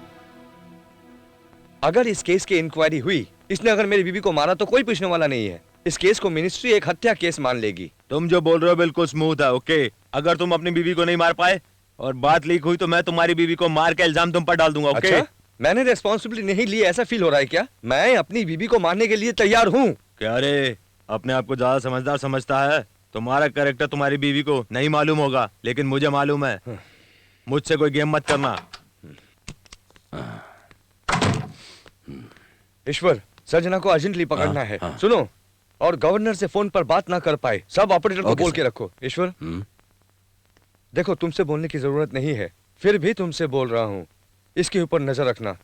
अगर इस केस की इंक्वायरी हुई, इसने अगर मेरी बीबी को मारा तो कोई पूछने वाला नहीं है। इस केस को मिनिस्ट्री एक हत्या केस मान लेगी। तुम जो बोल रहे हो बिल्कुल स्मूथ है। ओके, अगर तुम अपनी बीवी को नहीं मार पाए और बात लीक हुई तो मैं तुम्हारी बीवी को मार के इल्जाम तुम पर डाल दूंगा। ओके? अच्छा? मैंने रिस्पॉन्सिबिलिटी नहीं ली, ऐसा फील हो रहा है क्या? मैं अपनी बीबी को मारने के लिए तैयार हूँ। क्या रे, अपने आप को ज्यादा समझदार समझता है? तुम्हारा कैरेक्टर तुम्हारी बीवी को नहीं मालूम होगा, लेकिन मुझे मालूम है। मुझसे कोई गेम मत करना। ईश्वर, सर्जना को अर्जेंटली पकड़ना है। सुनो, और गवर्नर से फोन पर बात ना कर पाए, सब ऑपरेटर को बोल के रखो। ईश्वर, देखो तुमसे बोलने की जरूरत नहीं है, फिर भी तुमसे बोल रहा हूँ, इसके ऊपर नजर रखना।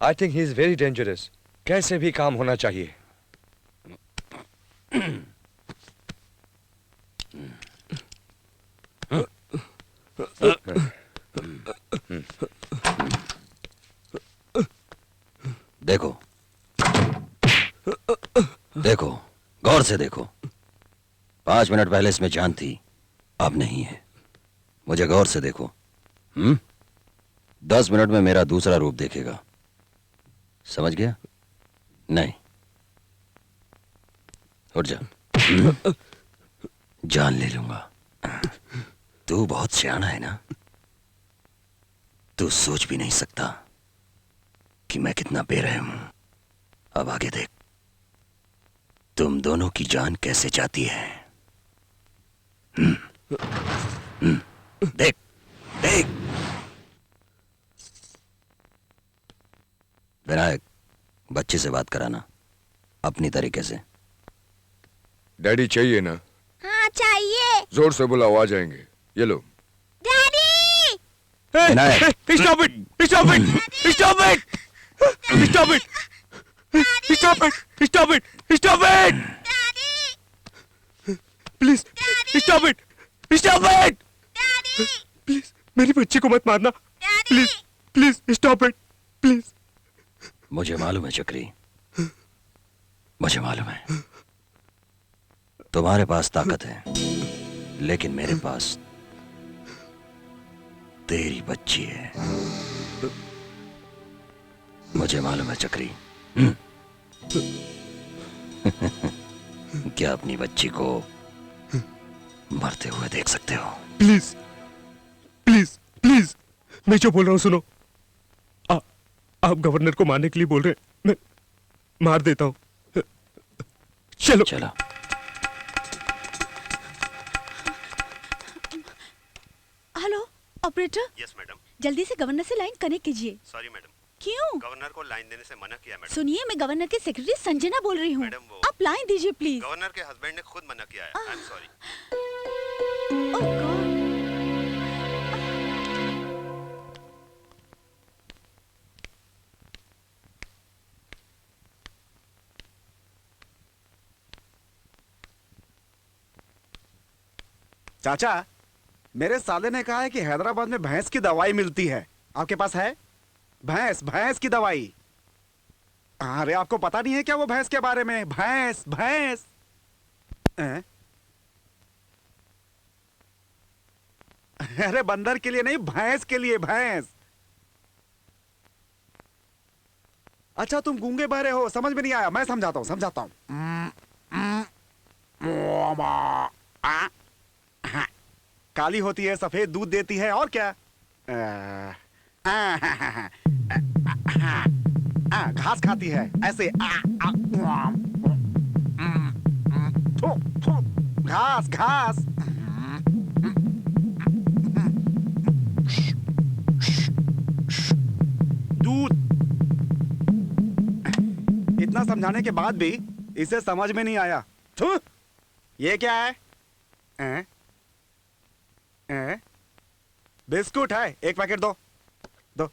I think he is very dangerous. कैसे भी काम होना चाहिए। देखो देखो, गौर से देखो। 5 मिनट पहले इसमें जान थी, अब नहीं है। मुझे गौर से देखो। 10 मिनट में मेरा दूसरा रूप देखेगा, समझ गया? नहीं, उठ जा। जान ले लूंगा। तू बहुत सियाना है ना? तू सोच भी नहीं सकता कि मैं कितना बेरहम हूं। अब आगे देख, तुम दोनों की जान कैसे जाती है। देख देख। विनायक, बच्चे से बात कराना अपनी तरीके से। डैडी चाहिए ना? हाँ चाहिए। जोर से बुलाओ, आ जाएंगे। ये लो। Daddy! Vinayak, Stop it! Stop it! Stop it! Stop it! Stop it! Stop it! Stop it! Please! Stop it! Stop it! Please! मेरी बच्ची को मत मारना। Please! Please! Stop it! Please! मुझे मालूम है चक्री, मुझे मालूम है तुम्हारे पास ताकत है, लेकिन मेरे पास तेरी बच्ची है। मुझे मालूम है चक्री। क्या अपनी बच्ची को मरते हुए देख सकते हो? प्लीज प्लीज प्लीज, मैं जो बोल रहा हूँ सुनो। आप गवर्नर को मारने के लिए बोल रहे हैं, मैं मार देता हूँ। चलो चलो। Hello operator. Yes madam. जल्दी से गवर्नर से लाइन कनेक्ट कीजिए। Sorry madam. क्यों? गवर्नर को लाइन देने से मना किया मैडम। सुनिए, मैं गवर्नर के सेक्रेटरी संजना बोल रही हूँ। मैडम, वो आप लाइन दीजिए प्लीज। गवर्नर के हस्बैंड ने खुद मना किया है। आई एम सॉरी। Oh God. चाचा, मेरे साले ने कहा है कि हैदराबाद में भैंस की दवाई मिलती है। आपके पास है? भैंस भैंस की दवाई। अरे आपको पता नहीं है क्या वो भैंस के बारे में? भैंस भैंस। अरे बंदर के लिए नहीं, भैंस के लिए, भैंस। अच्छा तुम गूंगे बहरे हो, समझ में नहीं आया? मैं समझाता हूँ समझाता हूँ। काली होती है, सफेद दूध देती है, और क्या? घास खाती है ऐसे। घास घास। दूध समझाने के बाद भी इसे समझ में नहीं आया। थू, ये क्या है? बिस्कुट है, एक पैकेट दो। दो।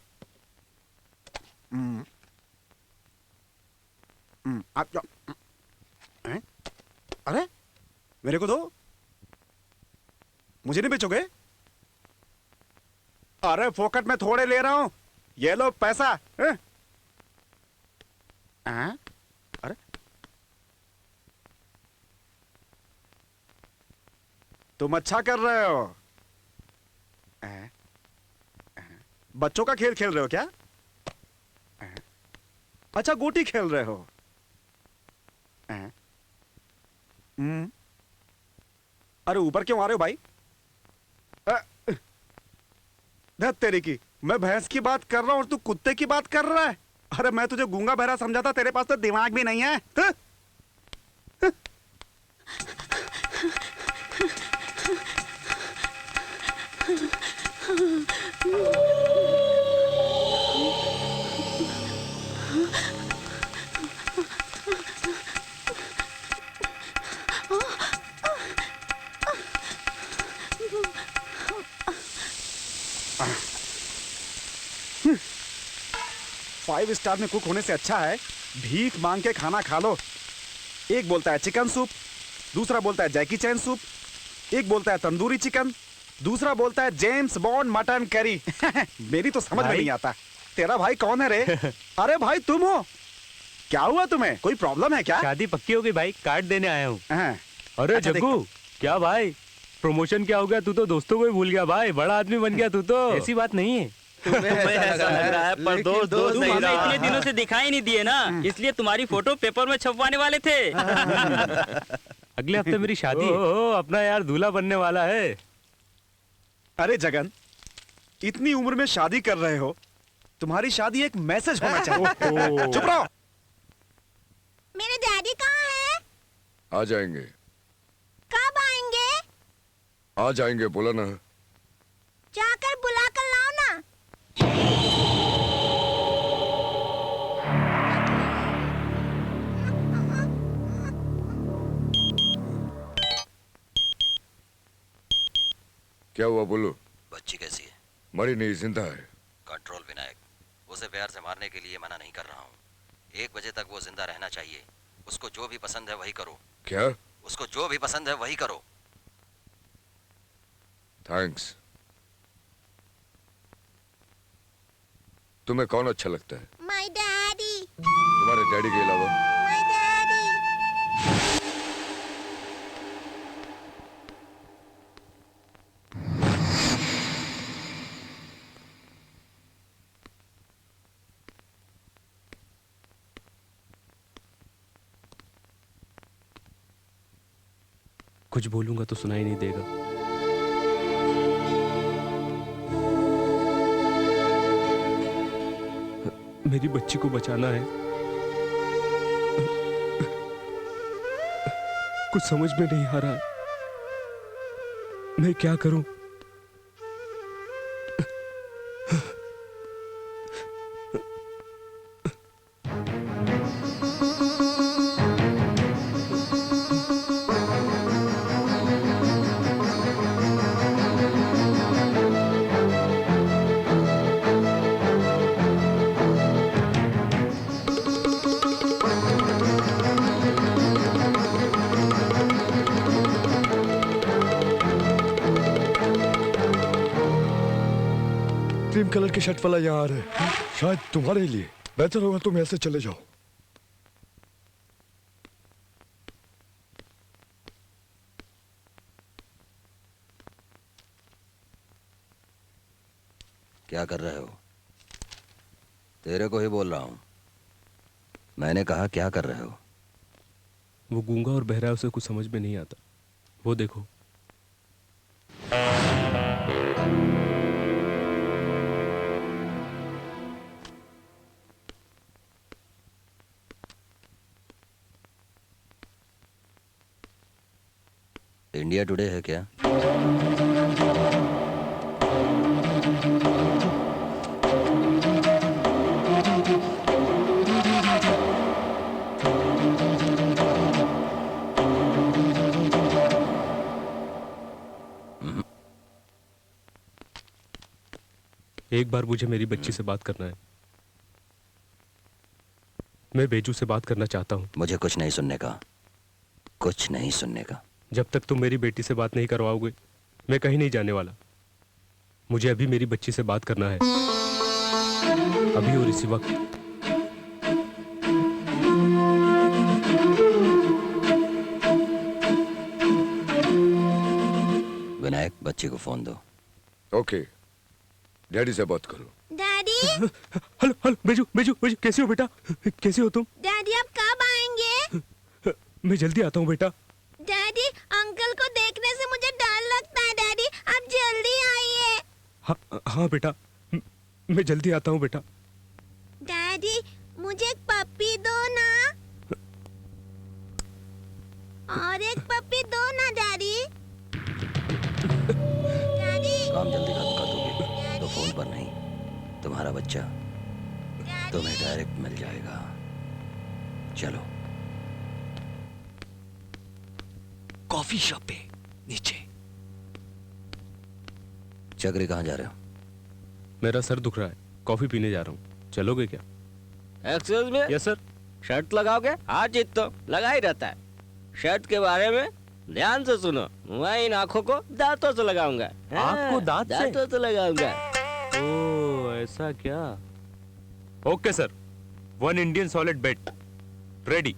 आप जाओ। अरे मेरे को दो, मुझे नहीं बेचोगे? अरे फोकट में थोड़े ले रहा हूं, ये लो पैसा। अरे तुम अच्छा कर रहे हो। बच्चों का खेल खेल रहे हो क्या? अच्छा गोटी खेल रहे हो। अरे ऊपर क्यों आ रहे हो भाई? धत तेरी की, मैं भैंस की बात कर रहा हूं और तू कुत्ते की बात कर रहा है। अरे मैं तुझे गूंगा बहरा समझा था, तेरे पास तो दिमाग भी नहीं है। फाइव स्टार में कुक होने से अच्छा है भीख मांग के खाना खा लो। एक बोलता है चिकन सूप, दूसरा बोलता है जैकी चैन सूप, एक बोलता है तंदूरी चिकन, दूसरा बोलता है जेम्स बॉन्ड मटन करी। मेरी तो समझ में नहीं आता। तेरा भाई कौन है रे? अरे भाई तुम हो? क्या हुआ तुम्हें? कोई प्रॉब्लम है क्या? शादी पक्की हो गई भाई, कार्ड देने आया हूँ। अरे अच्छा, जग्गू, क्या भाई प्रमोशन क्या हो गया? तू तो दोस्तों को ही भूल गया भाई, बड़ा आदमी बन गया तू तो। ऐसी बात नहीं है। तुम्हें ऐसा लग रहा है पर दोस्त तुम हमें इतने दिनों से दिखाई नहीं दिए ना, इसलिए तुम्हारी फोटो पेपर में छपवाने वाले थे। अगले हफ्ते मेरी शादी है। अपना यार दूल्हा बनने वाला है। अरे जगन, इतनी उम्र में शादी कर रहे हो, तुम्हारी शादी एक मैसेज होना चाहिए। चुप रहो। मेरे डैडी कहाँ है? आ जाएंगे। कब आएंगे? आ जाएंगे बोला ना। जाकर बुला कर लाओ ना। क्या हुआ बोलो? बच्ची कैसी है? मरी नहीं, जिंदा है। कंट्रोल विनायक, उसे प्यार से मारने के लिए मना नहीं कर रहा हूँ। 1 बजे तक वो जिंदा रहना चाहिए। उसको जो भी पसंद है वही करो। क्या? उसको जो भी पसंद है वही करो। थैंक्स। तुम्हें कौन अच्छा लगता है? My daddy. तुम्हारे डैडी के अलावा? My daddy. कुछ बोलूंगा तो सुनाई नहीं देगा। मेरी बच्ची को बचाना है। कुछ समझ में नहीं आ रहा है, मैं क्या करूं? क्रीम कलर की शर्ट वाला यहाँ आ रहा है, शायद तुम्हारे लिए। बेहतर होगा तुम ऐसे चले जाओ। क्या कर रहे हो? तेरे को ही बोल रहा हूं। मैंने कहा क्या कर रहे हो? वो गूंगा और बहरा है, उसे कुछ समझ में नहीं आता। वो देखो। इंडिया टुडे है क्या? एक बार मुझे मेरी बच्ची से बात करना है। मैं बेजू से बात करना चाहता हूँ। मुझे कुछ नहीं सुनने का, कुछ नहीं सुनने का। जब तक तुम मेरी बेटी से बात नहीं करवाओगे मैं कहीं नहीं जाने वाला। मुझे अभी मेरी बच्ची से बात करना है, अभी और इसी वक्त। विनायक, बच्ची को फोन दो। ओके, डैडी से बात करो। Daddy. Hello hello, Beju Beju Beju, कैसी हो बेटा? कैसी हो तुम? डैडी आप कब आएंगे? मैं जल्दी आता हूँ बेटा। डैडी अंकल को देखने से मुझे डर लगता है। डैडी आप जल्दी आइए। हाँ हाँ बेटा, मैं जल्दी आता हूँ बेटा। डैडी मुझे एक पप्पी दो ना, और एक पप्पी दो ना डैडी। काम जल्दी खत्म कर दोगे तो फोन पर नहीं, तुम्हारा बच्चा तुम्हें डायरेक्ट मिल जाएगा। चलो। कॉफी शॉप पे नीचे। चक्री कहाँ जा रहे हो? मेरा सर दुख रहा है, कॉफी पीने जा रहा हूँ। चलोगे क्या? Excuse me. Yes sir. Shirt लगाओगे? हाँ जीत तो लगा ही रहता है। शर्ट के बारे में ध्यान से सुनो, मैं इन आंखों को दांतों से लगाऊंगा। आँख को दांत से? दांतों से लगाऊंगा। ओह ऐसा क्या? ओके सर, 1 इंडियन सॉलिड बेट रेडी।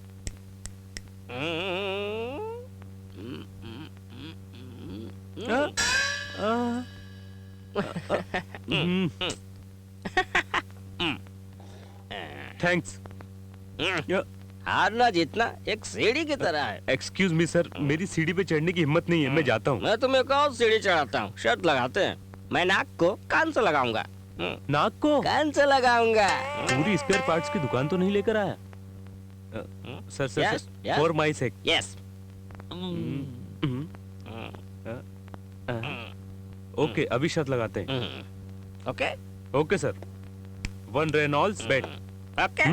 थैंक्स। हारना जीतना एक सीढ़ी की तरह है। एक्सक्यूज मी सर, मेरी सीढ़ी पे चढ़ने की हिम्मत नहीं है, मैं जाता हूँ। मैं तुम्हें कौन सीढ़ी चढ़ाता हूँ? शर्त लगाते हैं। मैं नाक को कान से लगाऊंगा। नाक को कान से लगाऊंगा। पूरी स्पेयर पार्ट्स की दुकान तो नहीं लेकर आया? Sir sir Yes, yes. For my sake. Yes. Okay, अभी शर्त लगाते हैं। Okay okay sir, 1 Reynolds bet. Okay.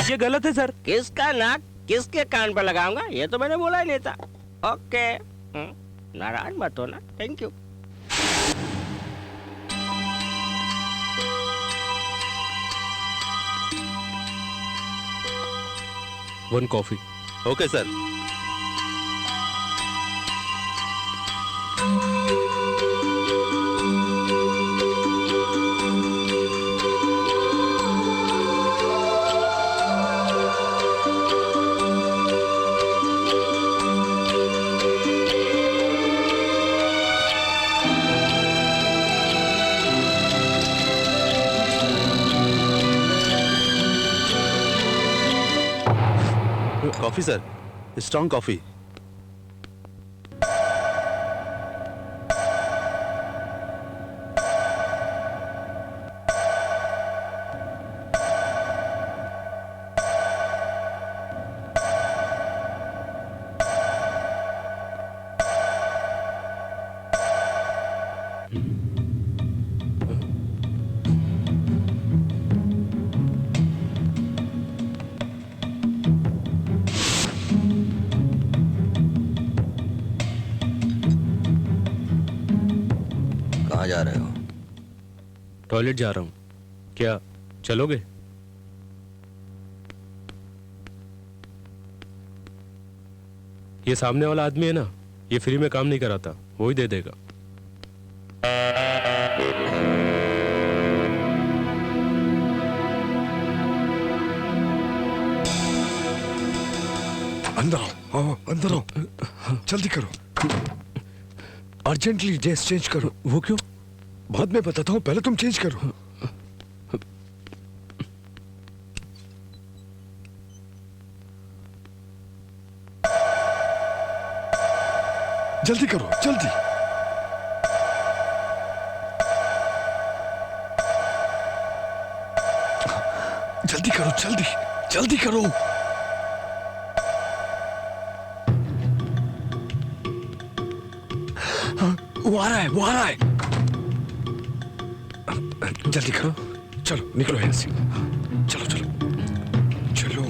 ये गलत है सर। किसका नाक किसके कान पे लगाऊंगा ये तो मैंने बोला ही नहीं था। ओके, नाराज मत हो ना। Thank you. One coffee. Okay sir. Coffee sir, strong coffee. कहाँ जा रहे हो? टॉयलेट जा रहा हूँ। क्या चलोगे? ये सामने वाला आदमी है ना, ये फ्री में काम नहीं कराता, वो ही दे देगा। अंदर आओ, अंदर आओ, जल्दी करो, अर्जेंटली ड्रेस चेंज करो। वो क्यों? बाद में बताता हूँ, पहले तुम चेंज करो। जल्दी करो, जल्दी। जल्दी करो, जल्दी जल्दी करो। वो आ रहा है, वो आ रहा है। जल्दी करो, चलो निकलो यहाँ से। चलो चलो चलो।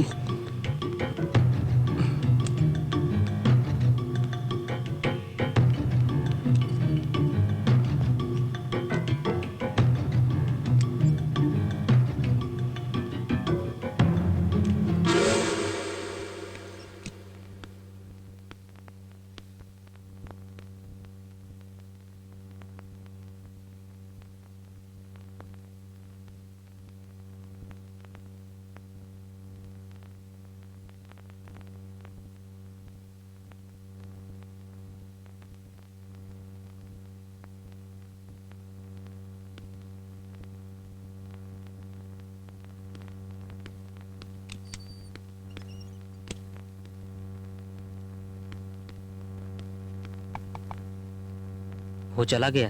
वो चला गया।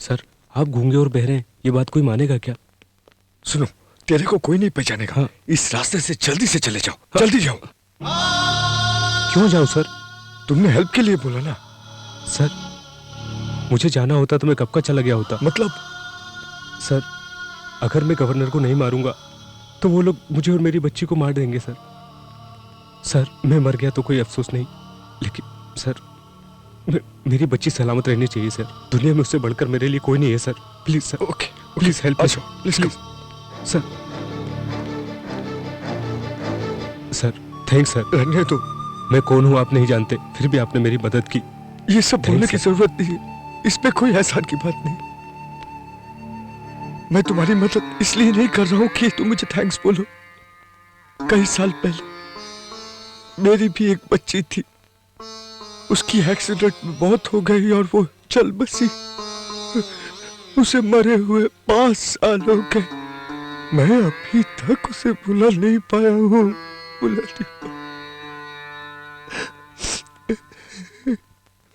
सर आप गूंगे और बहरे हैं, ये बात कोई मानेगा क्या? सुनो, तेरे को कोई नहीं पहचानेगा। हाँ। इस रास्ते से जल्दी चले जाओ। हाँ। जल्दी जाओ। क्यों जाऊं सर? तुमने हेल्प के लिए बोला ना। सर मुझे जाना होता तो मैं कब का चला गया होता। मतलब? सर अगर मैं गवर्नर को नहीं मारूंगा तो वो लोग मुझे और मेरी बच्ची को मार देंगे सर। सर मैं मर गया तो कोई अफसोस नहीं, लेकिन सर मेरी बच्ची सलामत रहनी चाहिए सर। दुनिया में उससे बढ़कर मेरे लिए कोई नहीं है sir. Please sir. Okay please help. Please sir. Sir thanks sir. रहने दो। मैं कौन हूँ आप नहीं जानते, फिर भी आपने मेरी मदद की। ये सब बोलने की जरूरत नहीं है, इसमें कोई एहसान की बात नहीं। मैं तुम्हारी मदद इसलिए नहीं कर रहा हूं कि तुम मुझे थैंक्स बोलो। कई साल पहले मेरी भी एक बच्ची थी, उसकी एक्सीडेंट में मौत हो गई और वो चल बसी। उसे मरे हुए 5 साल हो गए। मैं अभी तक उसे भुला नहीं पाया हूँ। भुला नहीं पाया।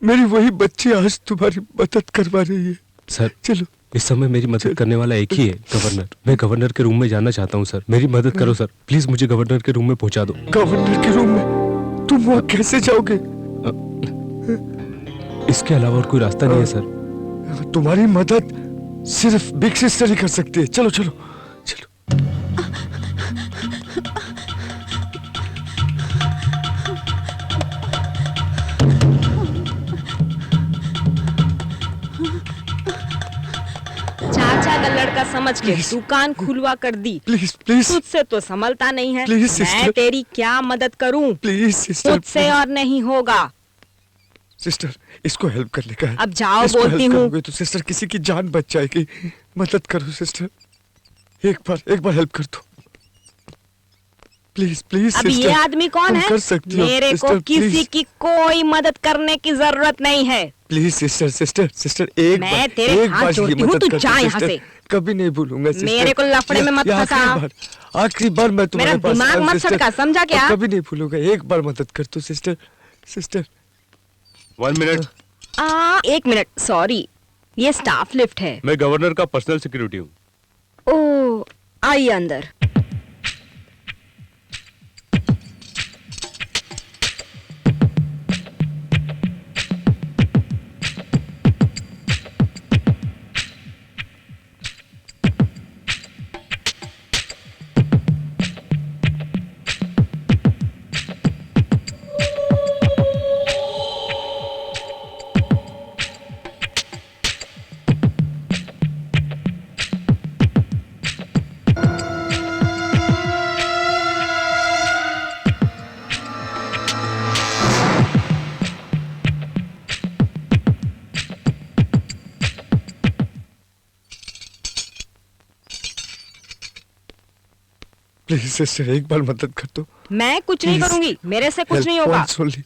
मेरी वही बच्ची आज तुम्हारी मदद करवा रही है। सर चलो। इस समय मेरी मदद करने वाला एक ही है, गवर्नर। मैं गवर्नर के रूम में जाना चाहता हूँ सर। मेरी मदद करो सर, प्लीज मुझे गवर्नर के रूम में पहुंचा दो। गवर्नर के रूम में? तुम वहां कैसे जाओगे? इसके अलावा और कोई रास्ता नहीं है सर। तुम्हारी मदद सिर्फ बिग सिस्टर ही कर सकती है। चलो चलो चलो। चाचा का लड़का समझ के दुकान खुलवा कर दी। Please please. तुझसे तो संभलता नहीं है। प्लीज मैं सिस्टर। तेरी क्या मदद करूं? Please sister. तुझसे और नहीं होगा। सिस्टर इसको हेल्प करने का है। अब जाओ इसको बोलती हेल्प हूँ। करोगे तो सिस्टर किसी की जान बच जाएगी। मदद करो सिस्टर, एक बार हेल्प कर दो प्लीज प्लीज। अब ये आदमी कौन है? कर सकती हो मेरे को सिस्टर, किसी प्लीज। की कोई मदद करने की जरूरत नहीं है। प्लीज सिस्टर सिस्टर सिस्टर एक मैं बार तेरे एक हाथ बार जोड़ती ये हूँ, मदद तू कर जा दो यहाँ सिस्टर। से। कभी नहीं भूलूंगा सिस्टर। मेरे को लफड़े में मत फंसा। आखिरी बार मैं तुम्हारे मेरा पास दिमाग आया हूँ, मत सिस्टर। सटका, समझा क्या? और कभी नहीं भूलूंगा। एक बार मदद कर दो sister sister. 1 minute. 1 minute, sorry, ये स्टाफ लिफ्ट है। मैं गवर्नर का पर्सनल सिक्योरिटी हूँ। ओह, आइए अंदर। प्लीज सिस्टर एक बार मदद कर दो। मैं कुछ नहीं Please. करूंगी, मेरे से कुछ Help नहीं होगा। once only।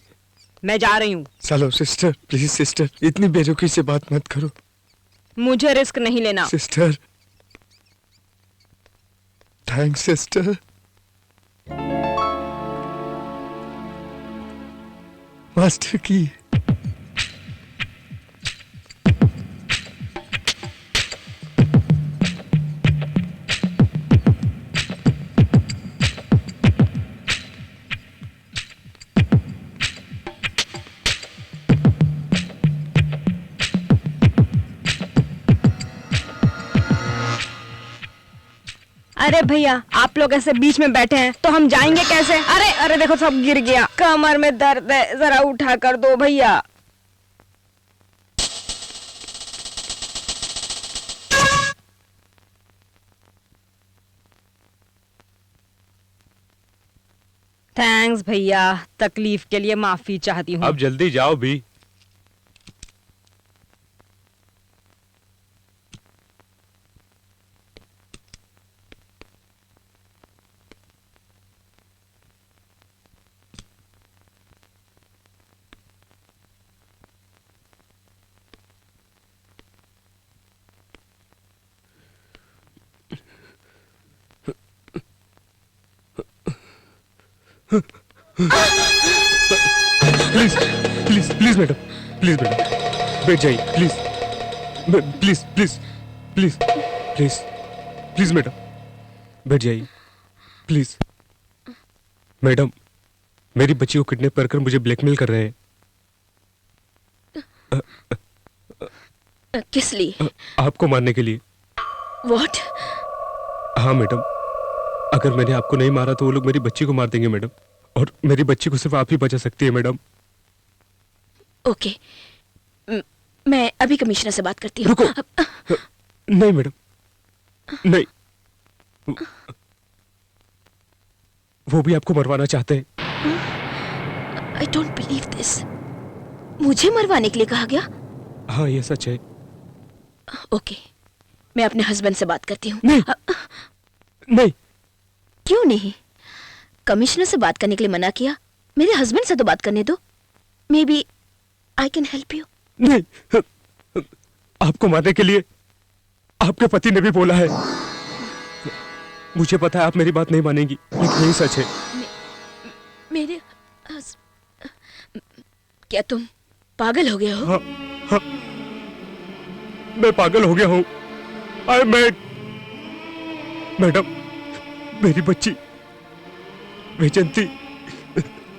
मैं जा रही हूँ। चलो सिस्टर प्लीज सिस्टर, इतनी बेरुखी से बात मत करो मुझे रिस्क नहीं लेना। सिस्टर। Thanks sister. मास्टर की अरे भैया, आप लोग ऐसे बीच में बैठे हैं तो हम जाएंगे कैसे? अरे अरे देखो सब गिर गया, कमर में दर्द है, जरा उठा कर दो भैया। थैंक्स भैया, तकलीफ के लिए माफी चाहती हूँ। अब जल्दी जाओ भी। Please please please madam, please madam बैठ जाइए please please please please please please madam बैठ जाइए प्लीज। मैडम मेरी बच्ची को किडनैप कर कर मुझे ब्लैकमेल कर रहे हैं। किस लिए? आपको मारने के लिए। व्हाट? हाँ मैडम, अगर मैंने आपको नहीं मारा तो वो लोग मेरी बच्ची को मार देंगे मैडम, और मेरी बच्ची को सिर्फ आप ही बचा सकती है मैडम। ओके, मैं अभी कमिश्नर से बात करती हूँ। रुको। नहीं मैडम, नहीं, वो भी आपको मरवाना चाहते हैं। I don't believe this. मुझे मरवाने के लिए कहा गया? हाँ ये सच है। ओके, मैं अपने हस्बैंड से बात करती हूँ। नहीं, नहीं। क्यों नहीं? कमिश्नर से बात करने के लिए मना किया, मेरे हस्बैंड से तो बात करने दो। Maybe I can help you. नहीं, आपको मारने के लिए आपके पति ने भी बोला है। मुझे पता है आप मेरी बात नहीं मानेंगी, लेकिन यही सच है। मेरे क्या तुम पागल हो गए हो? हाँ, हाँ, मैं पागल हो गया हूँ। आई मैड। मैडम मेरी बच्ची वैजंती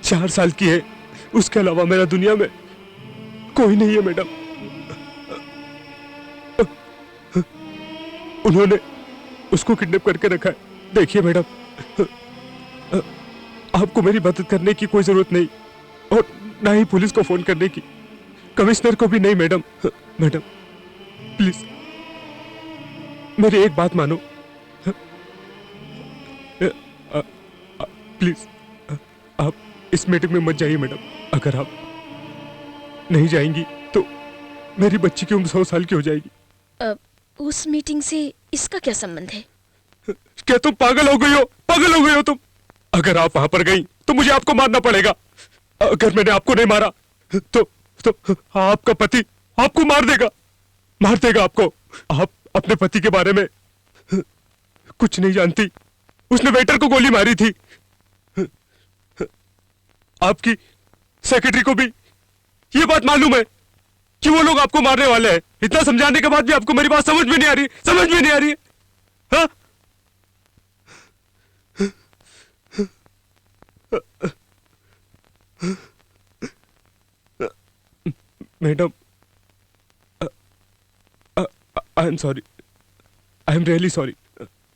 4 साल की है, उसके अलावा मेरा दुनिया में कोई नहीं है मैडम। उन्होंने उसको किडनैप करके रखा है। देखिए मैडम, आपको मेरी मदद करने की कोई जरूरत नहीं, और ना ही पुलिस को फोन करने की, कमिश्नर को भी नहीं मैडम। मैडम प्लीज मेरी एक बात मानो। प्लीज आप इस मीटिंग में मत जाइए मैडम। अगर आप नहीं जाएंगी तो मेरी बच्ची की उम्र 100 साल की हो जाएगी। उस मीटिंग से इसका क्या संबंध है? क्या तुम पागल हो गई हो? पागल हो गई हो तुम? अगर आप वहां पर गई तो मुझे आपको मारना पड़ेगा। अगर मैंने आपको नहीं मारा तो आपका पति आपको मार देगा आपको। आप अपने पति के बारे में कुछ नहीं जानती। उसने वेटर को गोली मारी थी। आपकी सेक्रेटरी को भी ये बात मालूम है कि वो लोग आपको मारने वाले हैं। इतना समझाने के बाद भी आपको मेरी बात समझ में नहीं आ रही है। हाँ? Madam I am sorry, I am really sorry.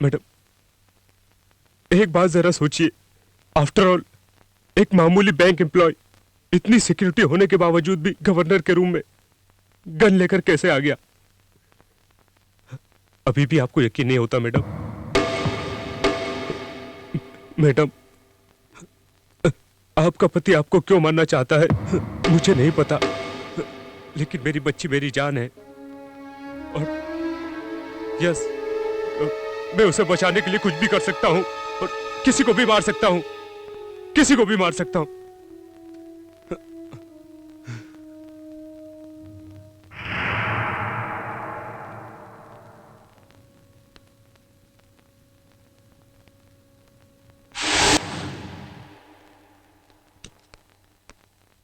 Madam एक बात जरा सोचिए, आफ्टर ऑल एक मामूली बैंक एम्प्लॉय इतनी सिक्योरिटी होने के बावजूद भी गवर्नर के रूम में गन लेकर कैसे आ गया? अभी भी आपको यकीन नहीं होता मैडम? मैडम आपका पति आपको क्यों मारना चाहता है मुझे नहीं पता, लेकिन मेरी बच्ची मेरी जान है, और यस मैं उसे बचाने के लिए कुछ भी कर सकता हूं, और किसी को भी मार सकता हूं।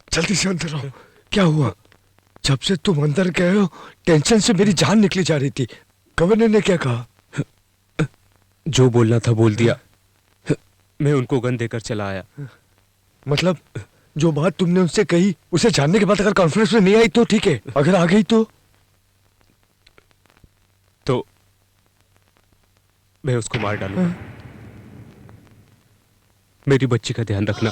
जल्दी से अंदर आओ। क्या हुआ? जब से तुम अंदर गए हो टेंशन से मेरी जान निकली जा रही थी। गवर्नर ने क्या कहा? जो बोलना था बोल दिया। मैं उनको गन देकर चला आया। मतलब जो बात तुमने उनसे कही उसे जानने के बाद अगर कॉन्फ्रेंस में नहीं आई तो ठीक है, अगर आ गई तो मैं उसको मार डालूंगा। मेरी बच्ची का ध्यान रखना।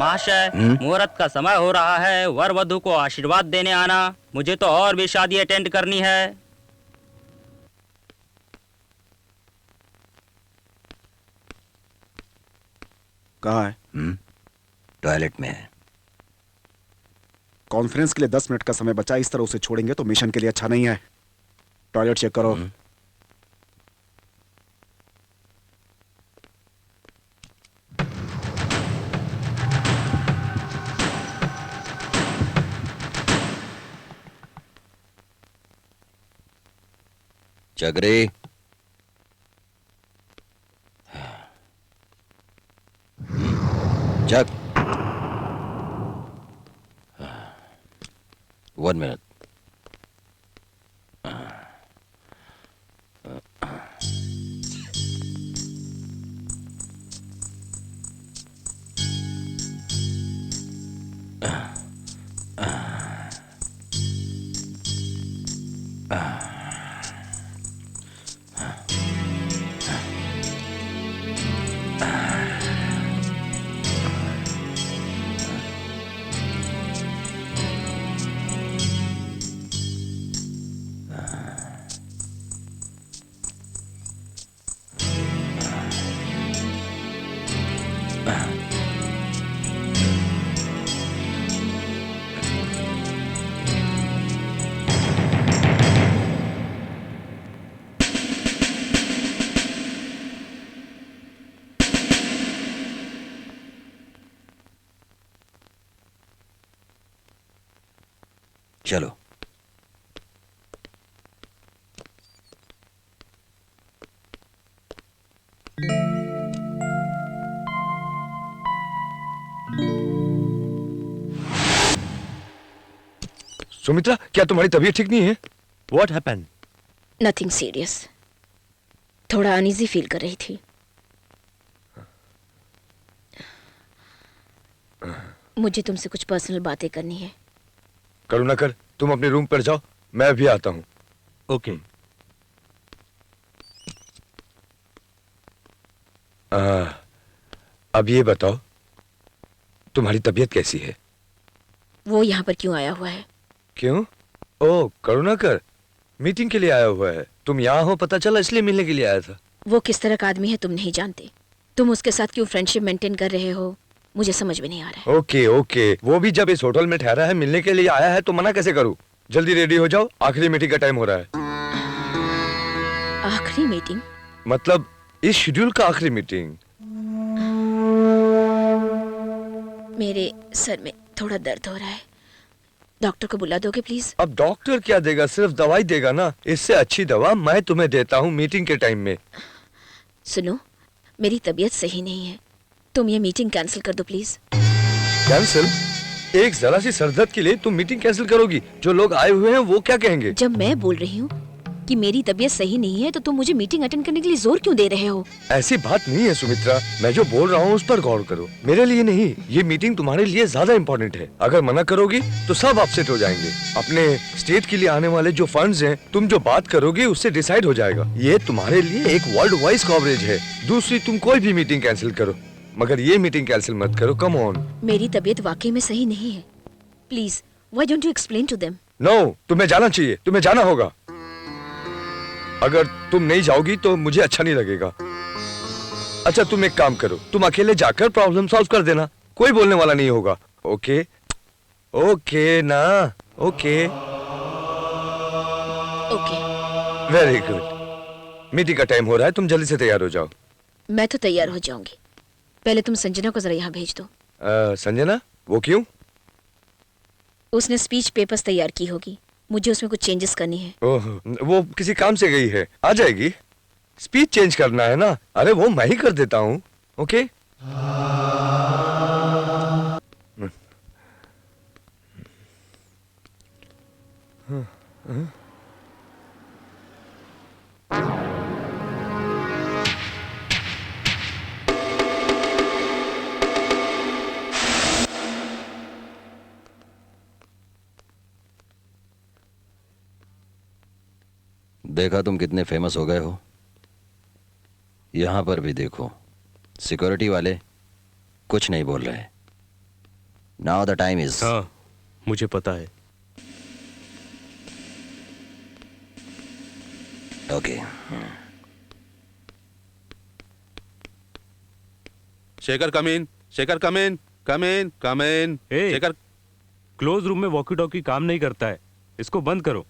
महाशय, मुहूर्त का समय हो रहा है, वर वधु को आशीर्वाद देने आना। मुझे तो और भी शादी अटेंड करनी है। कहाँ है? टॉयलेट में है। कॉन्फ्रेंस के लिए 10 मिनट का समय बचा, इस तरह उसे छोड़ेंगे तो मिशन के लिए अच्छा नहीं है। टॉयलेट चेक करो। चक्री, चक, 1 minute. चलो। सुमित्रा, क्या तुम्हारी तबीयत ठीक नहीं है? What happened? नथिंग सीरियस, थोड़ा अनईजी फील कर रही थी। मुझे तुमसे कुछ पर्सनल बातें करनी है। करुणाकर, तुम अपने रूम पर जाओ, मैं अभी आता हूं। ओके। अब ये बताओ, तुम्हारी तबीयत कैसी है? वो यहाँ पर क्यों आया हुआ है? क्यों? ओ करुणाकर, मीटिंग के लिए आया हुआ है। तुम यहाँ हो पता चला, इसलिए मिलने के लिए आया था। वो किस तरह का आदमी है तुम नहीं जानते। तुम उसके साथ क्यों फ्रेंडशिप मेंटेन कर रहे हो, मुझे समझ में नहीं आ रहा है। ओके ओके, वो भी जब इस होटल में ठहरा है, मिलने के लिए आया है, तो मना कैसे करूं? जल्दी रेडी हो जाओ, आखिरी मीटिंग का टाइम हो रहा है। आखिरी मीटिंग? मतलब इस शेड्यूल का आखिरी मीटिंग। मेरे सर में थोड़ा दर्द हो रहा है, डॉक्टर को बुला दोगे प्लीज? अब डॉक्टर क्या देगा, सिर्फ दवाई देगा ना। इससे अच्छी दवा मैं तुम्हें देता हूँ मीटिंग के टाइम में। सुनो, मेरी तबीयत सही नहीं है, तुम ये मीटिंग कैंसिल कर दो प्लीज। कैंसिल? एक जरा सी सरदर्द के लिए तुम मीटिंग कैंसिल करोगी? जो लोग आए हुए हैं वो क्या कहेंगे? जब मैं बोल रही हूँ कि मेरी तबीयत सही नहीं है, तो तुम मुझे मीटिंग अटेंड करने के लिए जोर क्यों दे रहे हो? ऐसी बात नहीं है सुमित्रा, मैं जो बोल रहा हूँ उस पर गौर करो। मेरे लिए नहीं, ये मीटिंग तुम्हारे लिए ज्यादा इम्पोर्टेंट है। अगर मना करोगी तो सब अपसेट हो जाएंगे। अपने स्टेट के लिए आने वाले जो फंड्स हैं, तुम जो बात करोगे उससे डिसाइड हो जाएगा। ये तुम्हारे लिए एक वर्ल्ड वाइड कवरेज है। दूसरी, तुम कोई भी मीटिंग कैंसिल करो, मगर ये मीटिंग कैंसिल मत करो। Come on. मेरी तबीयत वाकई में सही नहीं है, please why don't you explain to them? No, तुम्हें जाना चाहिए, तुम्हें जाना होगा। अगर तुम नहीं जाओगी तो मुझे अच्छा नहीं लगेगा। अच्छा, तुम एक काम करो, तुम अकेले जाकर प्रॉब्लम सॉल्व कर देना, कोई बोलने वाला नहीं होगा। ओके ओके ना? Okay okay, very good. Meeting का टाइम हो रहा है, तुम जल्दी से तैयार हो जाओ। मैं तो तैयार हो जाऊंगी, पहले तुम संजना को जरा यहाँ भेज दो। संजना? वो क्यों? उसने स्पीच पेपर्स तैयार की होगी, मुझे उसमें कुछ चेंजेस करनी है। ओह, वो किसी काम से गई है, आ जाएगी। स्पीच चेंज करना है ना? अरे वो मैं ही कर देता हूँ। ओके देखा तुम कितने फेमस हो गए हो। यहां पर भी देखो, सिक्योरिटी वाले कुछ नहीं बोल रहे। Now the time is. हाँ, मुझे पता है। ओके। शेखर कम इन, शेखर कम इन, कम इन, कम इन। ए, शेखर क्लोज रूम में वॉकी टॉकी काम नहीं करता है, इसको बंद करो।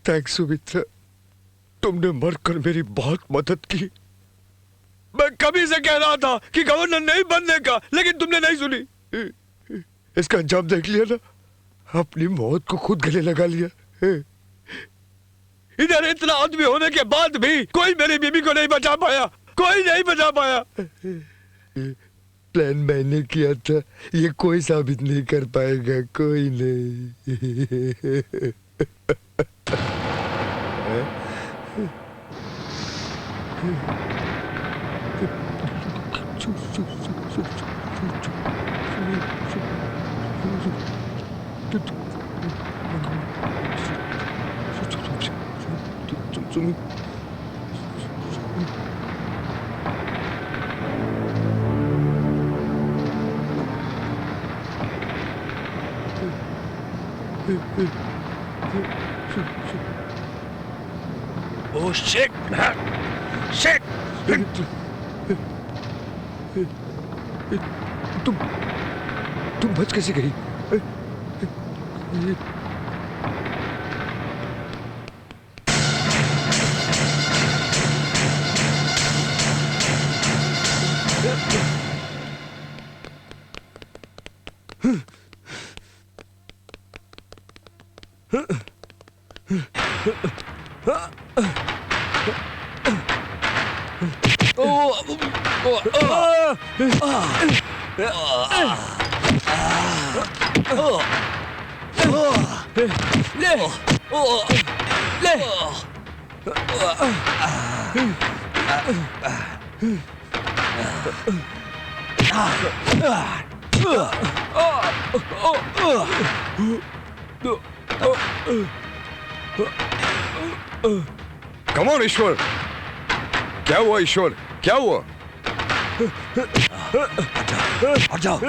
थैंक्स सुमित्रा, तुमने मरकर मेरी बहुत मदद की। मैं कभी से कह रहा था कि गवर्नर नहीं बनने का, लेकिन तुमने नहीं सुनी। इसका अंजाम देख लिया ना, अपनी मौत को खुद गले लगा लिया। इधर इतना आदमी होने के बाद भी कोई मेरी बीबी को नहीं बचा पाया, कोई नहीं बचा पाया। प्लान मैंने किया था, ये कोई साबित नहीं कर पाएगा, कोई नहीं। Oh shit! Shit! तुम बच कैसे गई? Come on, ईश्वर। क्या हुआ ईश्वर? क्या हुआ? हट जाओ।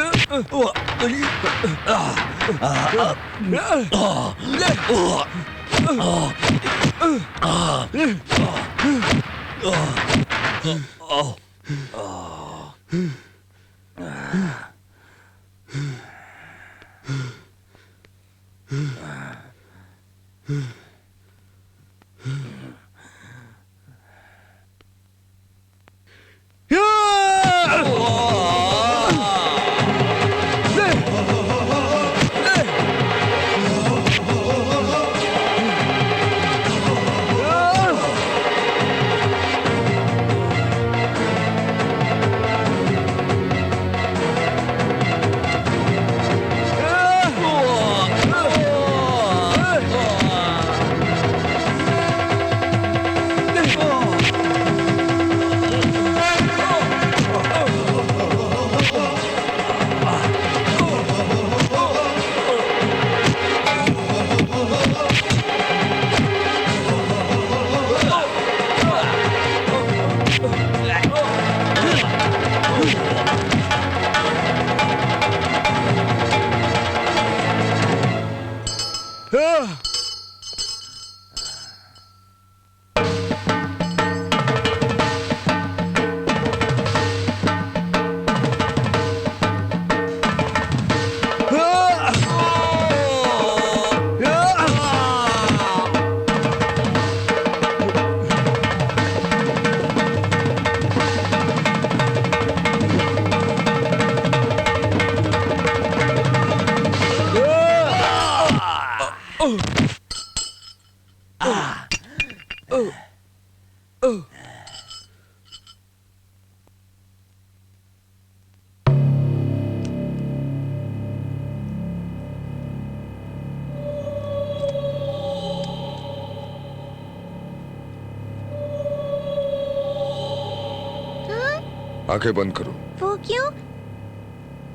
आंखें बंद करो। वो क्यों?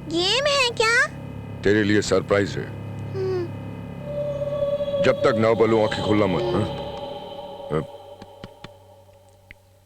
गेम है क्या? तेरे लिए सरप्राइज है। जब तक ना बोलो आंखें खोलना मत। हाँ?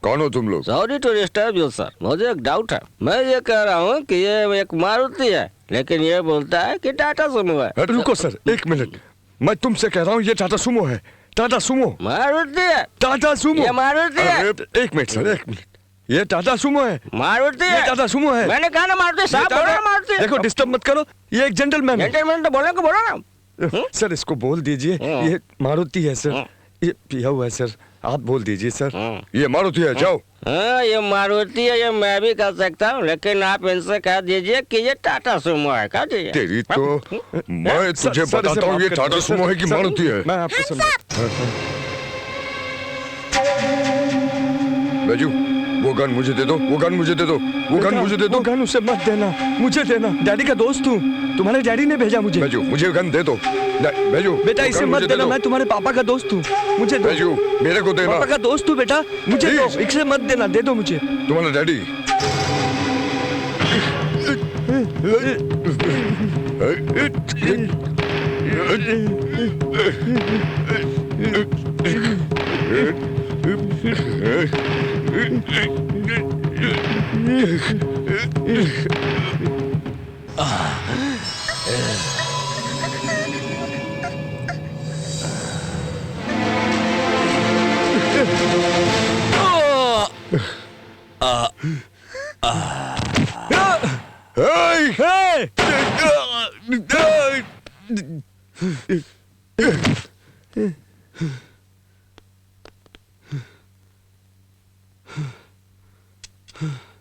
कौन हो तुम लोग? Sorry to disturb you sir, मुझे एक डाउट है। मैं ये कह रहा हूँ कि ये एक मारुति है, लेकिन ये बोलता है कि टाटा सुमो है। रुको सर, एक मिनट। मैं तुमसे कह रहा हूँ ये टाटा सुमो है। टाटा सुमो मारुति है। टाटा सुमो ये मारुति है। एक मिनट सर, एक मिनट। ये टाटा सुमो है। मारुति है। ये टाटा सुमो है। मैंने कहा ना मारुति, साहब बोल रहा मारुति। देखो डिस्टर्ब मत करो, ये एक जेंटलमैन है। जेंटलमैन तो बोलने को बोलो ना। सर इसको बोल दीजिए ये मारुति है सर। ये पिया हुआ है सर, आप बोल दीजिए सर। ये मारुति है, जाओ। हाँ ये मारुति है, ये मैं भी कर सकता हूँ, लेकिन आप इनसे कह दीजिए कि ये टाटा सुमो है। कह दीजिए। तेरी तो मैं तुझे बताता हूँ ये टाटा सुमो है कि मारुति है। मैं आपको बैजू, वो गन मुझे दे दो, वो गन मुझे दे दो, वो गन मुझे दे दो। गन उसे मत देना, मुझे देना। डैडी का दोस्त हूँ, तुम्हारे डैडी ने भेजा मुझे। बैजू मुझे गन दे दो। बैजू बेटा इसे मत देना, मैं तुम्हारे पापा का दोस्त हूँ, मुझे दो। बैजू मेरे को देना। पापा का दोस्त हूँ बेटा, मुझे दो। इसे मत देना, दे दो मुझे। तुम्हारा डैडी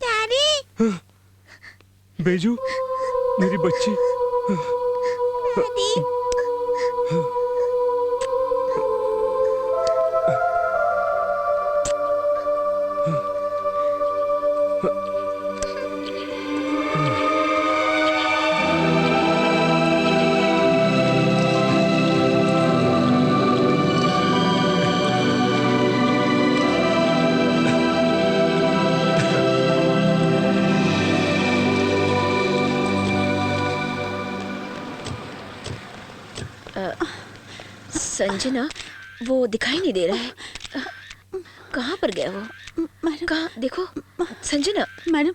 डैडी, बेजू मेरी बच्ची। डैडी, संजना वो दिखाई नहीं दे रहा है। कहाँ पर गया वो? कहाँ देखो संजना। मैडम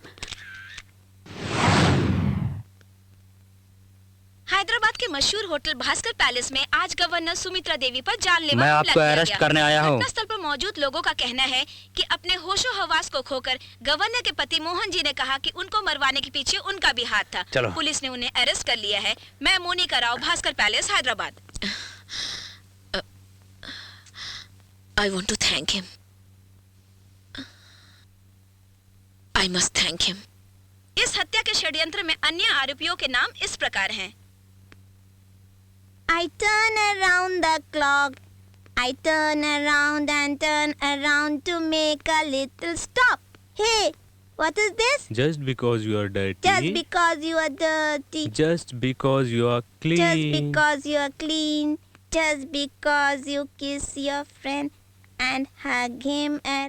हैदराबाद के मशहूर होटल भास्कर पैलेस में आज गवर्नर सुमित्रा देवी पर जानलेवा मैं हमला आपको किया अरेस्ट गया। करने आया हूँ। घटनास्थल पर मौजूद लोगों का कहना है कि अपने होशो हवास को खोकर गवर्नर के पति मोहन जी ने कहा कि उनको मरवाने के पीछे उनका भी हाथ था। चलो। पुलिस ने उन्हें अरेस्ट कर लिया है। मैं Monika Rao, Bhaskar palace, Hyderabad. I want to thank him. I must thank him. इस हत्या के षड्यंत्र में अन्य आरोपियों के नाम इस प्रकार हैं। I turn around the clock. I turn around and turn around to make a little stop. Hey, what is this? Just because you are dirty. Just because you are dirty. Just because you are clean. Just because you are clean. Just because you kiss your friend and hug him and